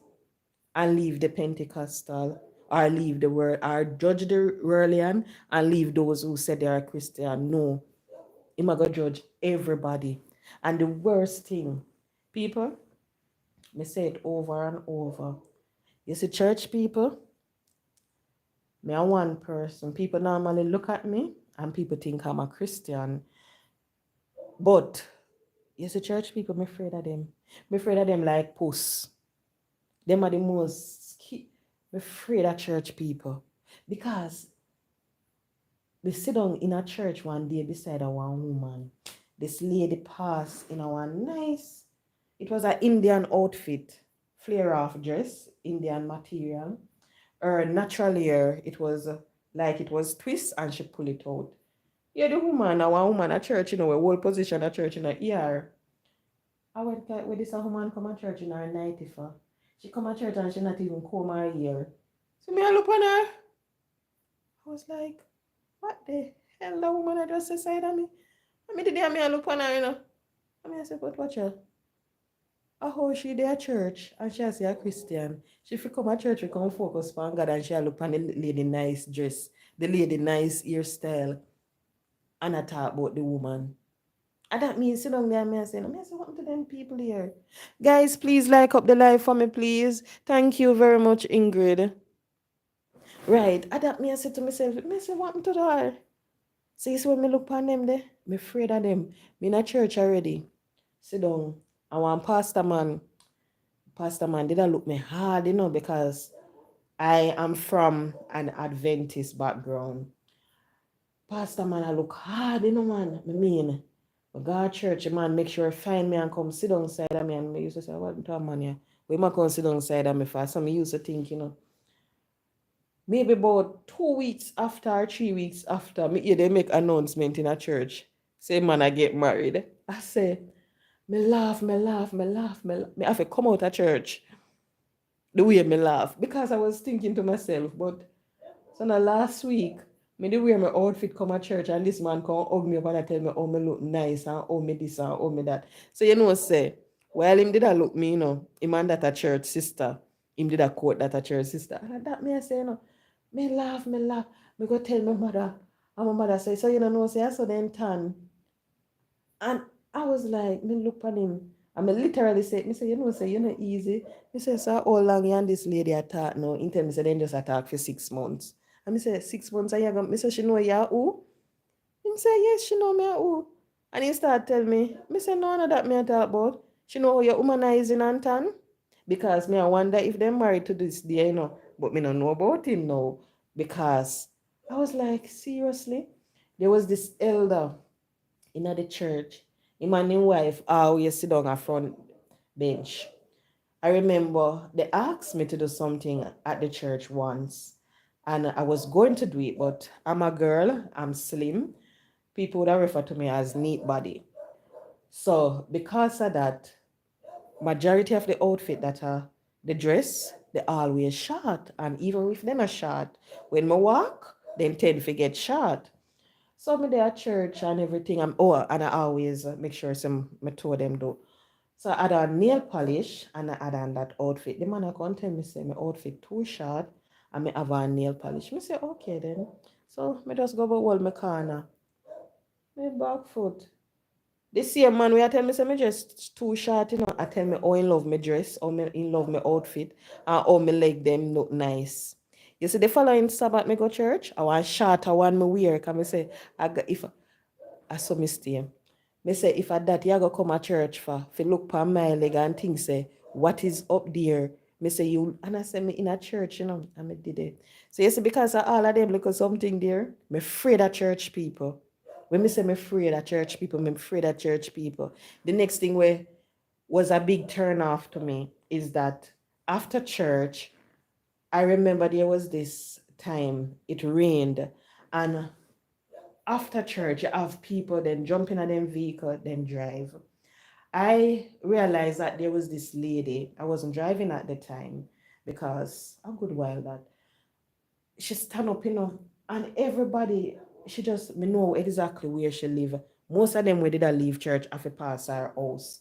and leave the Pentecostal, or leave the word, or judge the Ruralian and leave those who said they are Christian. No. Him a go judge everybody. And the worst thing, people, me say it over and over. You see, church people, me are one person. People normally look at me and people think I'm a Christian. But you see, church people, I'm afraid of them. I'm afraid of them like puss. Them are the most I'm afraid of church people. Because they sit down in a church one day beside a one woman. This lady passed in a one nice, it was an Indian outfit, flare off dress, Indian material. Her natural hair, it was like it was twist and she pull it out. Yeah, the woman, a one woman at church, a whole position at church in a ear. I went with this a woman come at church in her 94. She come at church and she not even comb her hair. So me I look on her. I was like, what the hell that woman I just said at me? I mean, the day I look on her, I mean, I said, but watch her. How she there at church and she say a Christian. She fi come at church, we come focus on God and she look on the lady nice dress, the lady nice hairstyle, and I talk about the woman. And that means sit down there and I say what to them people here? Guys, please like up the live for me, please. Thank you very much, Ingrid. Right. And that me I say to myself, me say what to her? See, so when me look on them there, me afraid of them. Me in a church already. Sit down. I want pastor man. Pastor man did I look me hard, because I am from an Adventist background. Pastor man, I look hard, man. I mean, God church, man, make sure find me and come sit down side of me. And me used to say, what to man here? We might come sit down side of me first. So me used to think, maybe about 2 weeks after or 3 weeks after, they make announcement in a church. Say, man, I get married. I say, me laugh. Me have to come out of church the way me laugh. Because I was thinking to myself, but so now last week, me the wear my outfit come at church and this man come hug me up and tell me oh me look nice and oh me this and oh me that. So say, while him did I look me, him and that a church sister, him did a quote that a church sister. And that me I say, me laugh. Me go tell my mother. And my mother say, so say I saw them tan. And I was like, me look at him. And me literally say, me say, say, easy. Me say, so how long you and this lady attack now? In terms of then just attack for 6 months. And me say, 6 months and you go, me say, she know you who? Him say, yes, she know me who. And he start tell me say, no, that me talk about. She know how you're humanizing and tan. Because me I wonder if they're married to this day, But me don't know about him now. Because I was like, seriously? There was this elder in the church. Him and his wife always sit on a front bench. I remember they asked me to do something at the church once. And I was going to do it, but I'm a girl, I'm slim. People would have referred to me as neat body. So because of that, majority of the outfit that are the dress, they always short. And even if they're not short, when I walk, they tend to get short. So me there at church and everything. And I always make sure some me told them do. So I had a nail polish and I had on that outfit. The man I come tell me say my outfit too short and me have a nail polish. Me say okay then. So me just go over all my corner. My back foot. The same man where I tell me say my dress too short, I tell me oh in love my dress, or me in love my outfit, and oh my leg them look nice. You see the following Sabbath me go church, I want shorter one me wear, cause me say I got, if I saw me stay. Me say if I that you go come to church for look pa my leg and think say what is up there. Me say you and I say me in a church, and me did it. So you see because of all of them look at something there, me afraid of church people. When me say me afraid of church people, me afraid of church people. The next thing where was a big turn off to me is that after church, I remember there was this time it rained, and after church, you have people then jump in a them vehicle, then drive. I realized that there was this lady, I wasn't driving at the time because a good while that she stand up, and everybody, she just me know exactly where she live. Most of them where did I leave church after pass her house.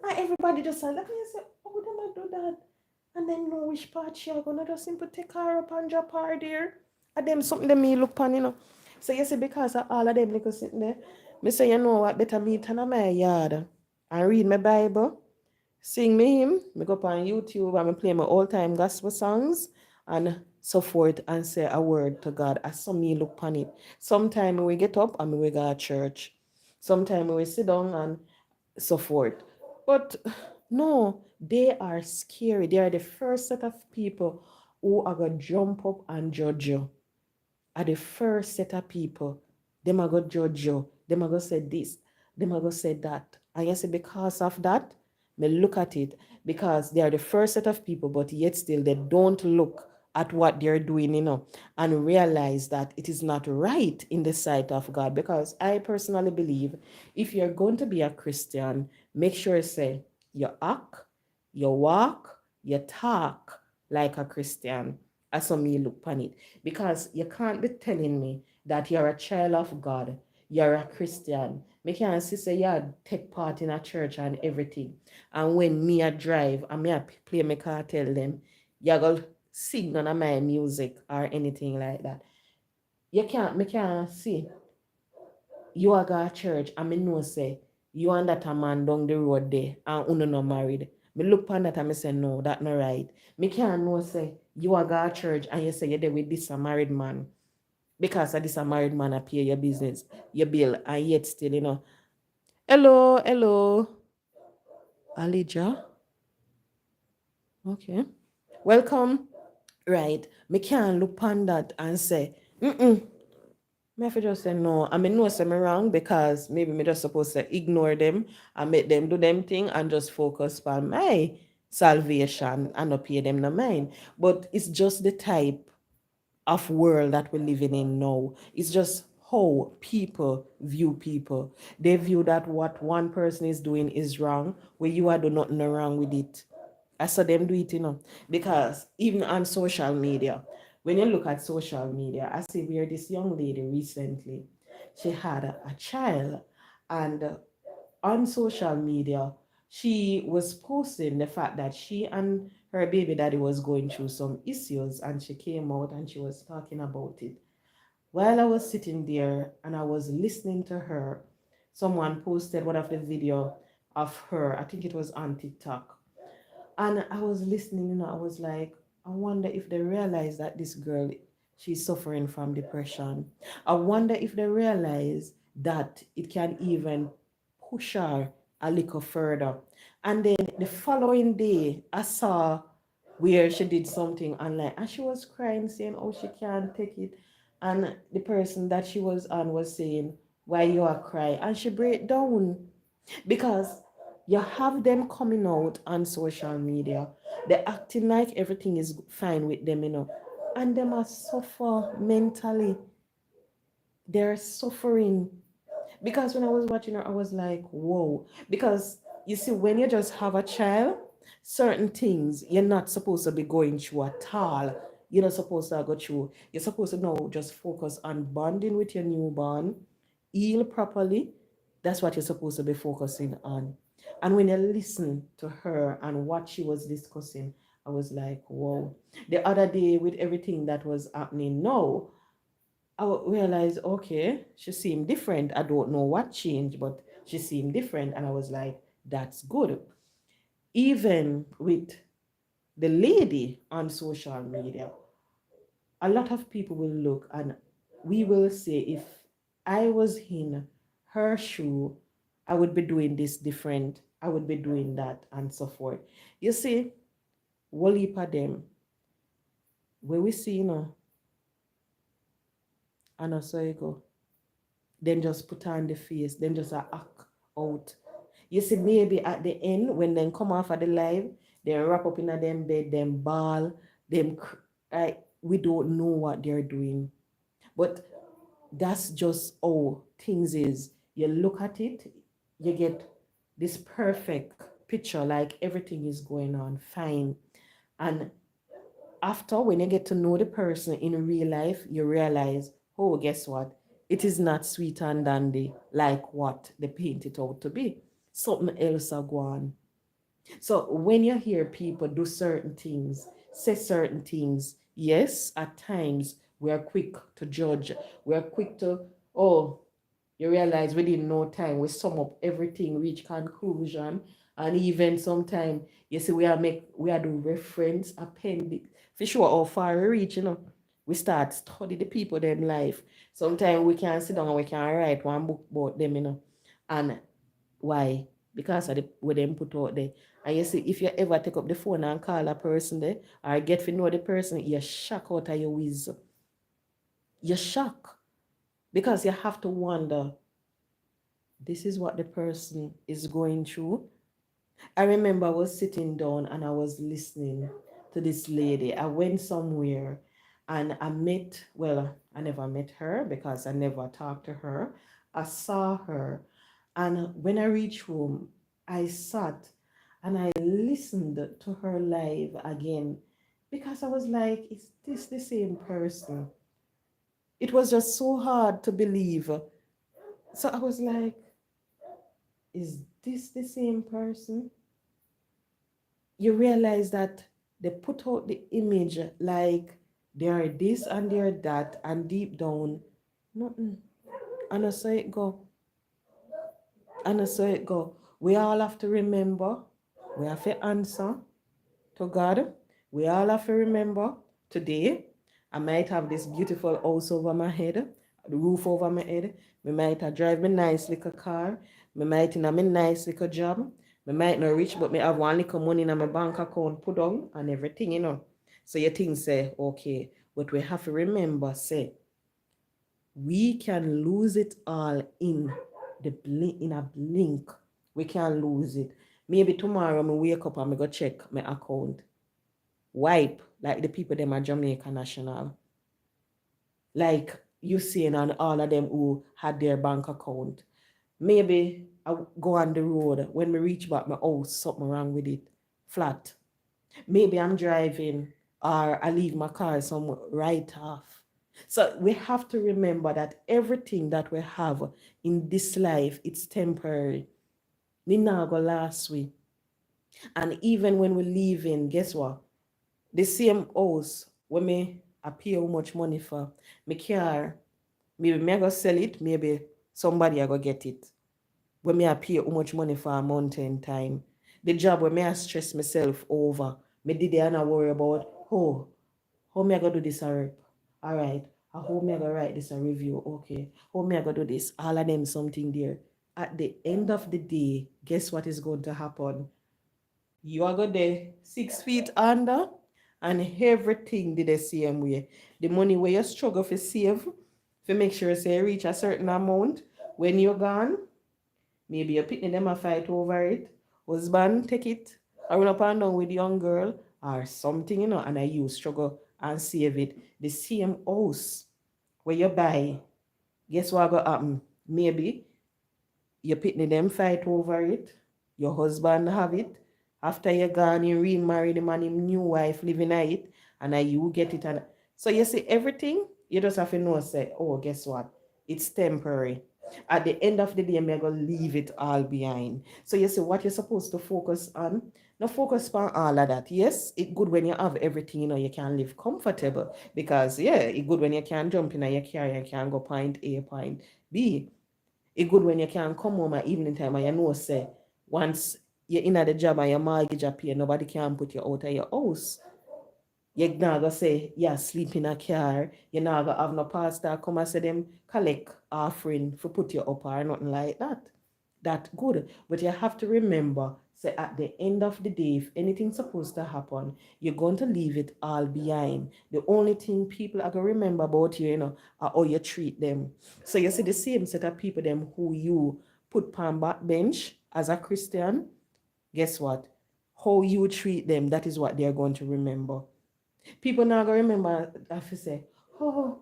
And everybody just said, let me say, oh, them I do that. And then know which part she are gonna just simply take her up and drop her there. And them something that me look on. So you see, because of all of them little sitting there, me say, you know what, better me turn on my yard and read my Bible, sing me hymn, me go up on YouTube and me play my all-time gospel songs and so forth and say a word to God. I saw me look on it. Sometime we get up and we go to church. Sometime we sit down and so forth. But no, they are scary. They are the first set of people who are going to jump up and judge you. Are the first set of people. Them are going to judge you. Them are going to say this. Them are going to say that. And you see, because of that, me look at it because they are the first set of people, but yet still they don't look at what they're doing, and realize that it is not right in the sight of God. Because I personally believe if you're going to be a Christian, make sure say you act, you walk, you talk like a Christian. As for me look on it. Because you can't be telling me that you're a child of God, you're a Christian. Me can't say yeah, take part in a church and everything. And when me a drive and me a play my car tell them, you go sing none of my music or anything like that. Me can't see you a go to church and me know say you and that a man down the road there and uno no married. Me look on that and me say no, that not right. Me can't know say you a go to church and you say you're there with this a married man. Because of this a married man appear your business, your bill, and yet still, Hello, hello. Alija. Okay. Welcome. Right. Me can't look on that and say, me have to just say no. I mean, no, say me wrong because maybe me just supposed to ignore them and make them do them thing and just focus on my salvation and not pay them no mind. But it's just the type of world that we're living in now. It's just how people view people. They view that what one person is doing is wrong, where you are doing nothing wrong with it. I saw them do it, because even on social media, when you look at social media, I see where this young lady recently, she had a child, and on social media, she was posting the fact that she and her baby daddy was going through some issues, and she came out and she was talking about it. While I was sitting there and I was listening to her, someone posted one of the video of her. I think it was on TikTok. And I was listening, I was like, I wonder if they realize that this girl, she's suffering from depression. I wonder if they realize that it can even push her a little further. And then the following day, I saw where she did something online and she was crying, saying, oh, she can't take it. And the person that she was on was saying, why you are crying? And she break down because you have them coming out on social media. They're acting like everything is fine with them, and them are suffer mentally. They're suffering. Because when I was watching her, I was like, whoa. Because you see, when you just have a child, certain things you're not supposed to be going through at all. You're not supposed to go through. You're supposed to know just focus on bonding with your newborn, heal properly. That's what you're supposed to be focusing on. And when you listen to her and what she was discussing, I was like, whoa. The other day, with everything that was happening now, realized, okay, she seemed different. I don't know what changed, but she seemed different. And I was like, that's good. Even with the lady on social media, a lot of people will look and we will say, if I was in her shoe, I would be doing this different. I would be doing that and so forth. You see, we'll heap of them. Where we see, and also you go. Then just put on the face, then just act out. You see, maybe at the end, when they come off of the live, they wrap up in a them bed, them ball, them we don't know what they're doing. But that's just how things is. You look at it, you get this perfect picture, like everything is going on fine. And after, when you get to know the person in real life, you realize, oh, guess what? It is not sweet and dandy like what they paint it out to be. Something else are going. So when you hear people do certain things, say certain things, yes, at times we are quick to judge. We are quick to, oh, you realize within no time we sum up everything, reach conclusion, and even sometimes you see we are do reference appendix. For sure how far we reach, we start study the people them life. Sometimes we can sit down and we can write one book about them, and why? Because of the what them put out there. And you see, if you ever take up the phone and call a person there, or get to know the person, you're shocked out of your wisdom. You're shocked. Because you have to wonder, this is what the person is going through. I remember I was sitting down and I was listening to this lady. I went somewhere and I met, well, I never met her because I never talked to her. I saw her. And when I reached home, I sat and I listened to her live again because I was like, is this the same person? It was just so hard to believe. So I was like, is this the same person? You realize that they put out the image like they're this and they're that, and deep down, nothing. And I saw it go. And I saw it go. We all have to remember, we have to answer to God. We all have to remember today, I might have this beautiful house over my head, the roof over my head. We might have drive me nice little car. Me might have me nice little job. Me might not rich, but me have one little money in my bank account put on and everything. So you think say, okay, but we have to remember, say, we can lose it all in a blink. We can lose it. Maybe tomorrow me wake up and me go check my account. Wipe, like the people them are Jamaica national. Like you seeing on all of them who had their bank account. Maybe I go on the road. When me reach back my house, something wrong with it. Flat. Maybe I'm driving or I leave my car somewhere right off. So we have to remember that everything that we have in this life, it's temporary. It not go last week. And even when we leave in, guess what? The same house when me I pay how much money for my car, maybe me I go sell it, maybe somebody I go get it. When me I pay how much money for a mountain time. The job where me I stress myself over. Me did I not worry about, oh, how me I go do this a rep? All right. How me I go write this a review? Okay. How me I go do this? All of them something there. At the end of the day, guess what is going to happen? You are going there 6 feet under and everything did the same way. The money where you struggle for save, to make sure say you reach a certain amount, when you're gone, maybe you're picking them a fight over it. Husband take it, or run up and down with young girl or something, and you struggle and save it. The same house where you buy, guess what going to happen? Maybe you picking them fight over it, your husband have it. After you're gone, you remarry the man, him new wife living at it, and you get it. So you see everything, you just have to know, say, oh, guess what? It's temporary. At the end of the day, I'm going to leave it all behind. So you see what you're supposed to focus on. Now focus on all of that. Yes, it's good when you have everything, you can live comfortable. Because yeah, it's good when you can jump in your car and can go point A, point B. It's good when you can come home at evening time and say, once you're in at the job and your mortgage appear, nobody can put you out of your house. You're not gonna say, yeah, sleep in a car. You're not gonna have no pastor come and say them collect offering for put you up or nothing like that. That good. But you have to remember, say at the end of the day, if anything's supposed to happen, you're going to leave it all behind. The only thing people are gonna remember about you, are how you treat them. So you see the same set of people them who you put on back bench as a Christian, guess what? How you treat them, that is what they're going to remember. People now gonna remember if you say, oh,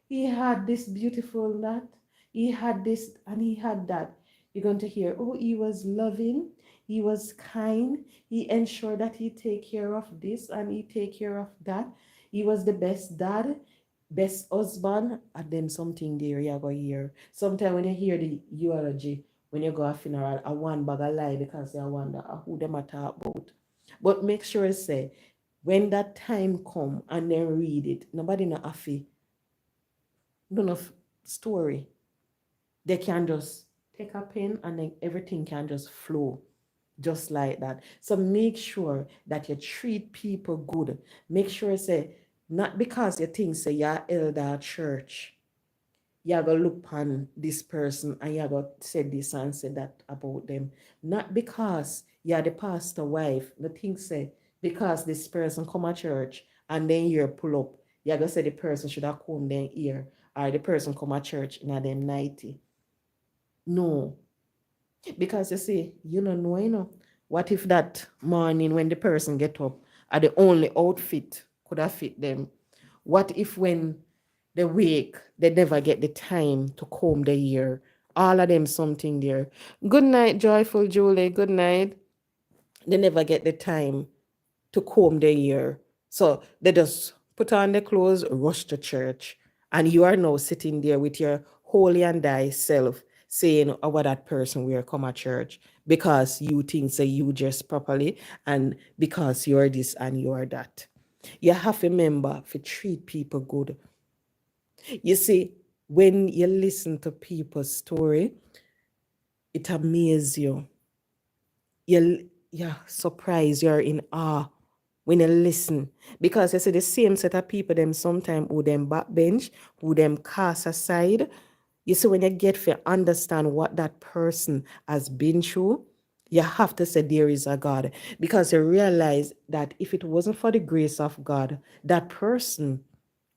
he had this beautiful that, he had this and he had that. You're going to hear, oh, he was loving, he was kind, he ensured that he take care of this and he take care of that. He was the best dad, best husband, and then something there you go hear. Sometimes when you hear the eulogy, when you go a funeral, I one bag of lie because I wonder who them are talk about. But make sure you say, when that time come and then read it, nobody no afi, none of story. They can just take a pen and then everything can just flow just like that. So make sure that you treat people good. Make sure say, not because you think say you're elder at church, you're going to look upon this person and you're going to say this and say that about them. Not because you're the pastor wife, the thing say, because this person come to church and then you pull up, you're going to say the person should have come then here, or the person come to church in a them 90. No. Because you see, you don't know, what if that morning when the person get up, are the only outfit could have fit them? What if when they wake, they never get the time to comb their hair? All of them something there. Good night, joyful Julie. Good night. They never get the time to comb their hair. So they just put on their clothes, rush to church. And you are now sitting there with your holy and thy self saying, oh, what that person will come at church because you think say you dress properly and because you're this and you're that. You have to remember to treat people good. You see, when you listen to people's story, it amazes you. You're surprised, you're in awe when you listen. Because you see the same set of people them sometimes who them backbench, who them cast aside. You see, when you get to understand what that person has been through, you have to say there is a God. Because you realize that if it wasn't for the grace of God, that person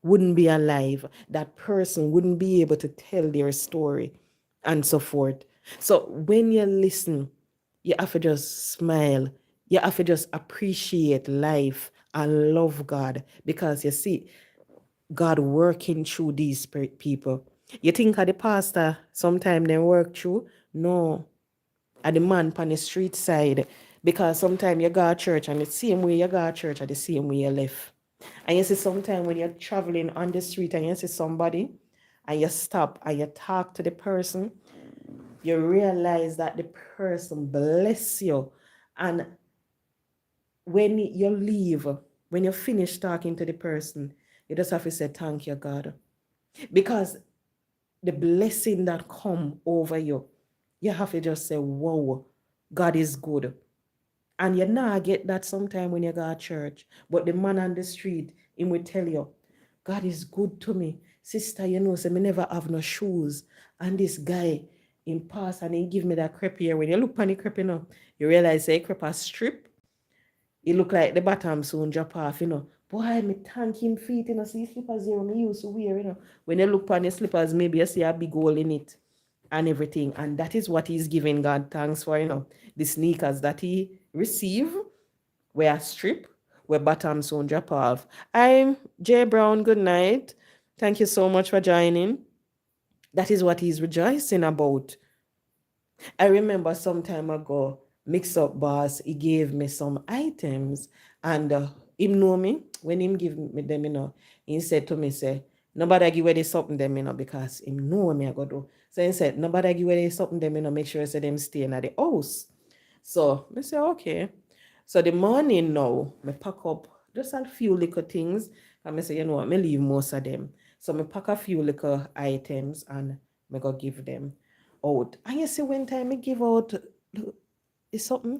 wouldn't be alive. That person wouldn't be able to tell their story and so forth. So when you listen, you have to just smile. You have to just appreciate life and love God because you see God working through these people. You think of the pastor, sometimes they work through? No. At the man on the street side. Because sometimes you go to church and the same way you go to church are the same way you live. And you see sometimes when you're traveling on the street and you see somebody and you stop and you talk to the person, you realize that the person bless you. And when you leave, when you finish talking to the person, you just have to say, thank you, God. Because the blessing that come over you, you have to just say, whoa, God is good. And you now get that sometime when you go to church. But the man on the street, he will tell you, God is good to me. Sister, say me never have no shoes. And this guy in pass and he give me that crepe here. When you look on the crepe, you realize say crepe a strip. It look like the bottom soon drop off. Boy, me thank him feet, see slippers here me used to wear, When you look on the slippers, maybe you see a big hole in it and everything. And that is what he's giving God thanks for, the sneakers that he receive were a strip, where bottom soon drop off. I'm Jay Brown, good night. Thank you so much for joining. That is what he's rejoicing about. I remember some time ago, Mix Up Boss, he gave me some items and him know me. When him give me them, he said to me, say, Nobody give away something them, because him know what me I go do. So he said, nobody give away something them, make sure say them stay in the house. So I say, okay. So the morning now, me pack up just a few little things. And I say, you know what, me leave most of them. So me pack a few little items and me go give them out. And you see, when time me give out is something,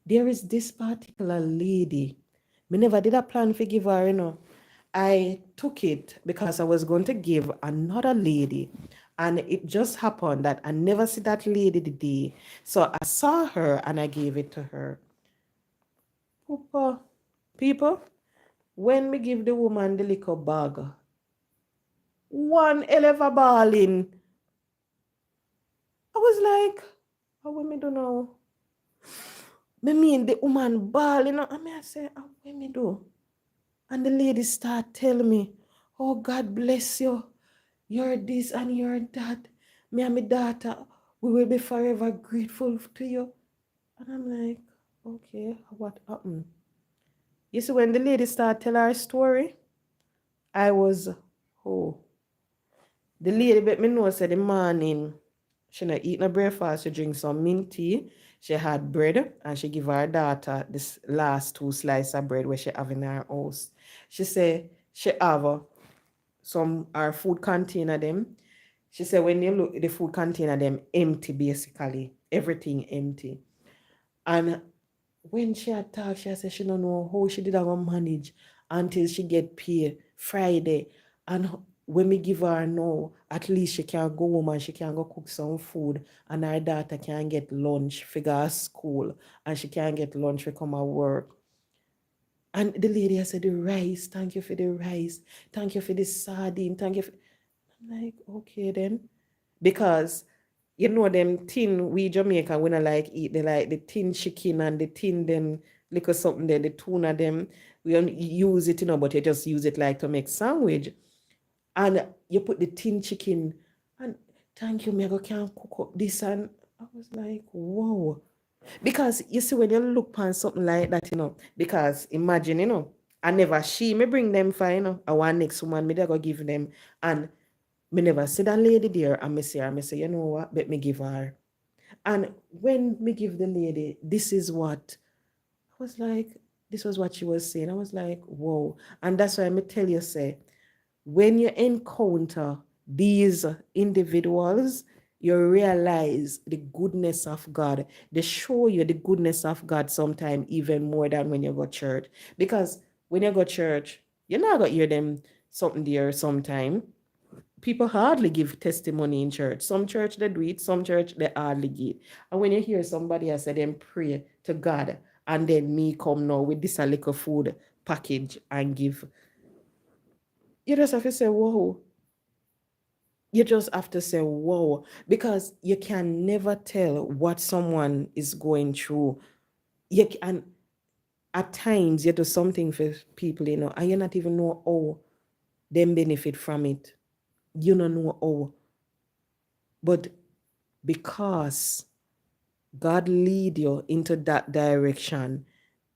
there is this particular lady. Me never did a plan for give her. I took it because I was going to give another lady, and it just happened that I never see that lady the day. So I saw her and I gave it to her. People, when me give the woman the liquor bag, one hell of a balling. I was like, how will me do now? Me mean the woman balling, and I say, how will me do? And the lady start telling me, oh, God bless you. You're this and you're that. Me and my daughter, we will be forever grateful to you. And I'm like, okay, what happened? You see, when the lady started telling her story, I was, oh. The lady let me know, said the morning, she not eat no breakfast, she drink some mint tea. She had bread and she give her daughter this last 2 slices of bread where she have in her house. She say she have some our food container them. She said when you look the food container them empty basically. Everything empty. And when she had talked, she said she don't know how she did have manage until she get paid Friday. And when we give her now, at least she can go home and she can go cook some food, and her daughter can get lunch, figure school, and she can get lunch for come at work. And the lady said, the rice, thank you for the rice, thank you for the sardine, thank you for... I'm like, okay then. Because you know them tin we Jamaican when I like eat, they like the tin chicken and the tin them little something there, the tuna them. We don't use it, but you just use it like to make sandwich. And you put the tin chicken and thank you, me I can cook up this, and I was like, whoa. Because you see, when you look on something like that, because imagine, I never she me bring them for, I want next woman, me they go give them. And me never see that lady there, and me say, you know what, let me give her. And when me give the lady, this is what, I was like, this was what she was saying. I was like, whoa. And that's why me tell you, say, when you encounter these individuals, you realize the goodness of God. They show you the goodness of God sometimes even more than when you go church. Because when you go church, you're not going to hear them something there sometime. People hardly give testimony in church. Some church they do it, some church they hardly give. And when you hear somebody else say them pray to God, and then me come now with this a little food package and give, you just have to say, whoa. You just have to say, whoa, because you can never tell what someone is going through. You can, at times, you do something for people, and you not even know how them benefit from it. You don't know how. But because God lead you into that direction,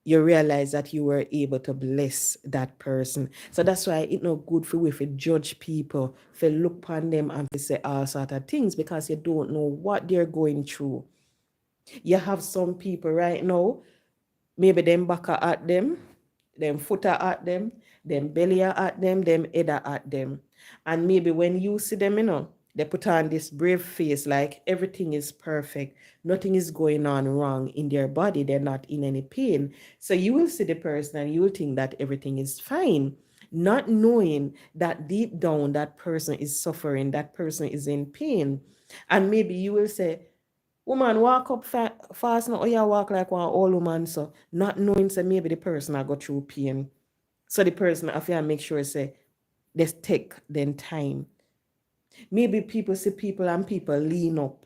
you realize that you were able to bless that person. So that's why it's not good for we to judge people, for look upon them and to say all sort of things, because you don't know what they're going through. You have some people right now, maybe them back at them footer at them belly at them head at them. And maybe when you see them, they put on this brave face like everything is perfect, nothing is going on wrong in their body, they're not in any pain. So you will see the person and you will think that everything is fine, not knowing that deep down that person is suffering, that person is in pain. And maybe you will say, woman, walk up fast now, or you walk like one old woman, so not knowing, so maybe the person I go through pain. So the person have to make sure, say, they take them time. Maybe people see people and people lean up.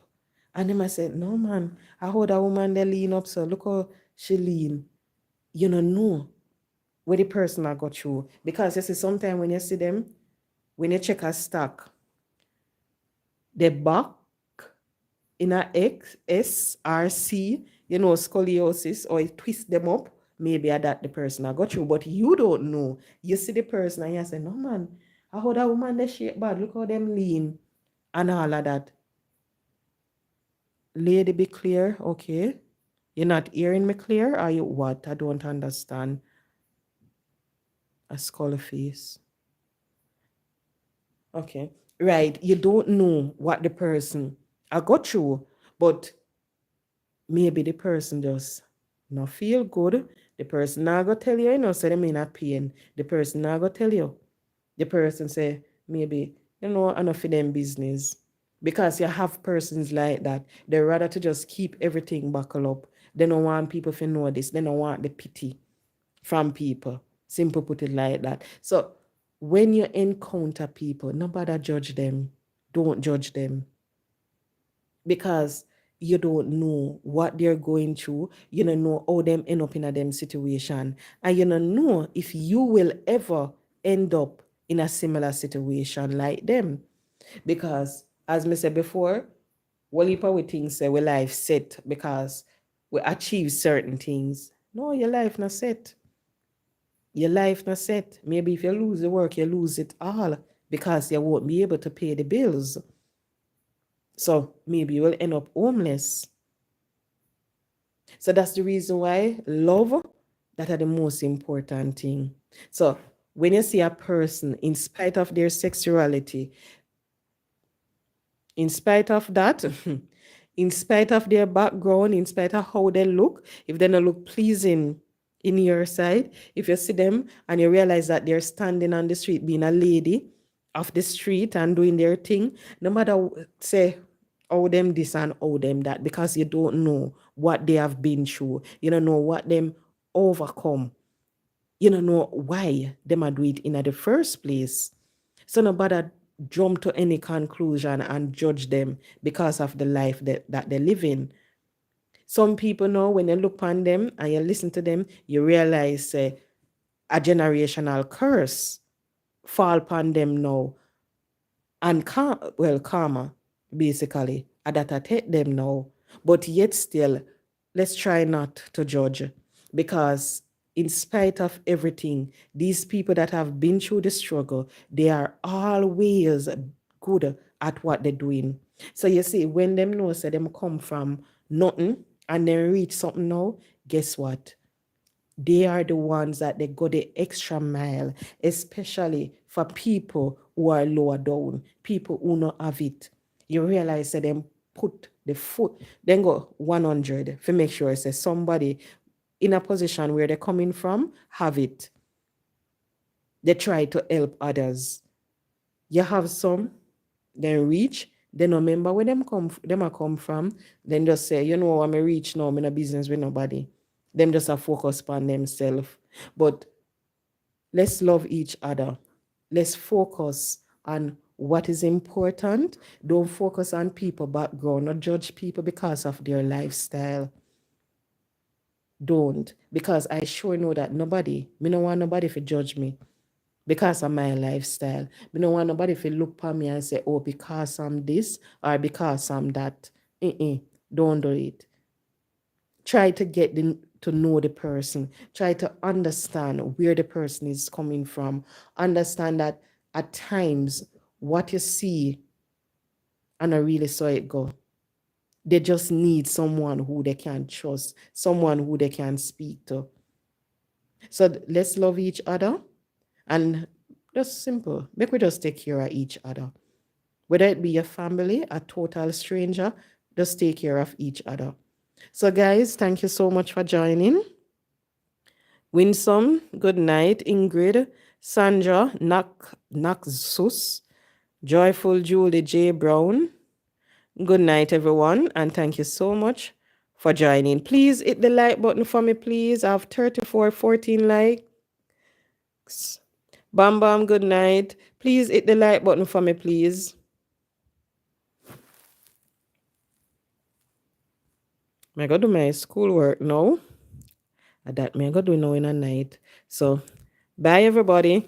And they might say, no man, I heard a woman they lean up, so look how she lean. You don't know where the person I go through. Because you see, sometimes when you see them, when you check a stock, they back in a X, S, or C, scoliosis, or it twist them up, maybe that the person I got you, but you don't know. You see the person and you say, no man, How that woman they shape bad, look how them lean and all of that. Lady, be clear, okay? You're not hearing me clear, or you what? I don't understand. A skull face. Okay. Right. You don't know what the person I got through, but maybe the person just not feel good. The person not go tell you, say them in a pain. The person not go tell you. The person say, maybe, enough for them business. Because you have persons like that. They rather to just keep everything buckle up. They don't want people to know this. They don't want the pity from people. Simple put it like that. So when you encounter people, nobody judge them. Don't judge them because you don't know what they're going through. You don't know how them end up in a them situation. And you don't know if you will ever end up in a similar situation like them. Because as I said before, well, we think say we life set because we achieve certain things. No, your life not set. Your life not set. Maybe if you lose the work, you lose it all because you won't be able to pay the bills. So maybe you will end up homeless. So that's the reason why love, that are the most important thing. So when you see a person, in spite of their sexuality, in spite of that, in spite of their background, in spite of how they look, if they don't look pleasing in your sight, if you see them and you realize that they're standing on the street being a lady of the street and doing their thing, no matter say owe them this and owe them that, because you don't know what they have been through, you don't know what them overcome, you don't know why them are do it in the first place. So nobody jump to any conclusion and judge them because of the life that they live in. Some people know when you look on them and you listen to them, you realize a generational curse fall upon them now. And karma, basically, that attack them now. But yet still, let's try not to judge, because in spite of everything, these people that have been through the struggle, they are always good at what they're doing. So you see, when them know say them come from nothing and then reach something now, guess what? They are the ones that they go the extra mile, especially for people who are lower down, people who not have it. You realize that them put the foot, then go 100 to make sure say somebody in a position where they're coming from have it. They try to help others. You have some, then reach, then remember where them are come from, then just say, I'm a reach now, I'm in a business with nobody. Them just a focus on themselves. But let's love each other. Let's focus on what is important. Don't focus on people background or judge people because of their lifestyle. Don't. Because I sure know that me don't want nobody to judge me because of my lifestyle. Me don't want nobody to look at me and say, oh, because I'm this or because I'm that. Don't do it. Try to to know the person. Try to understand where the person is coming from. Understand that at times what you see, and I really saw it go, they just need someone who they can trust, someone who they can speak to. So let's love each other, and just simple. Make we just take care of each other. Whether it be your family, a total stranger, just take care of each other. So guys, thank you so much for joining. Winsome, good night. Ingrid, Sandra, Naxus, Joyful Julie J. Brown. Good night, everyone, and thank you so much for joining. Please hit the like button for me, please. I have 14 likes. Bam Bam, good night. Please hit the like button for me, please. I gotta do my schoolwork now. That me I gotta do now in a night. So, bye, everybody.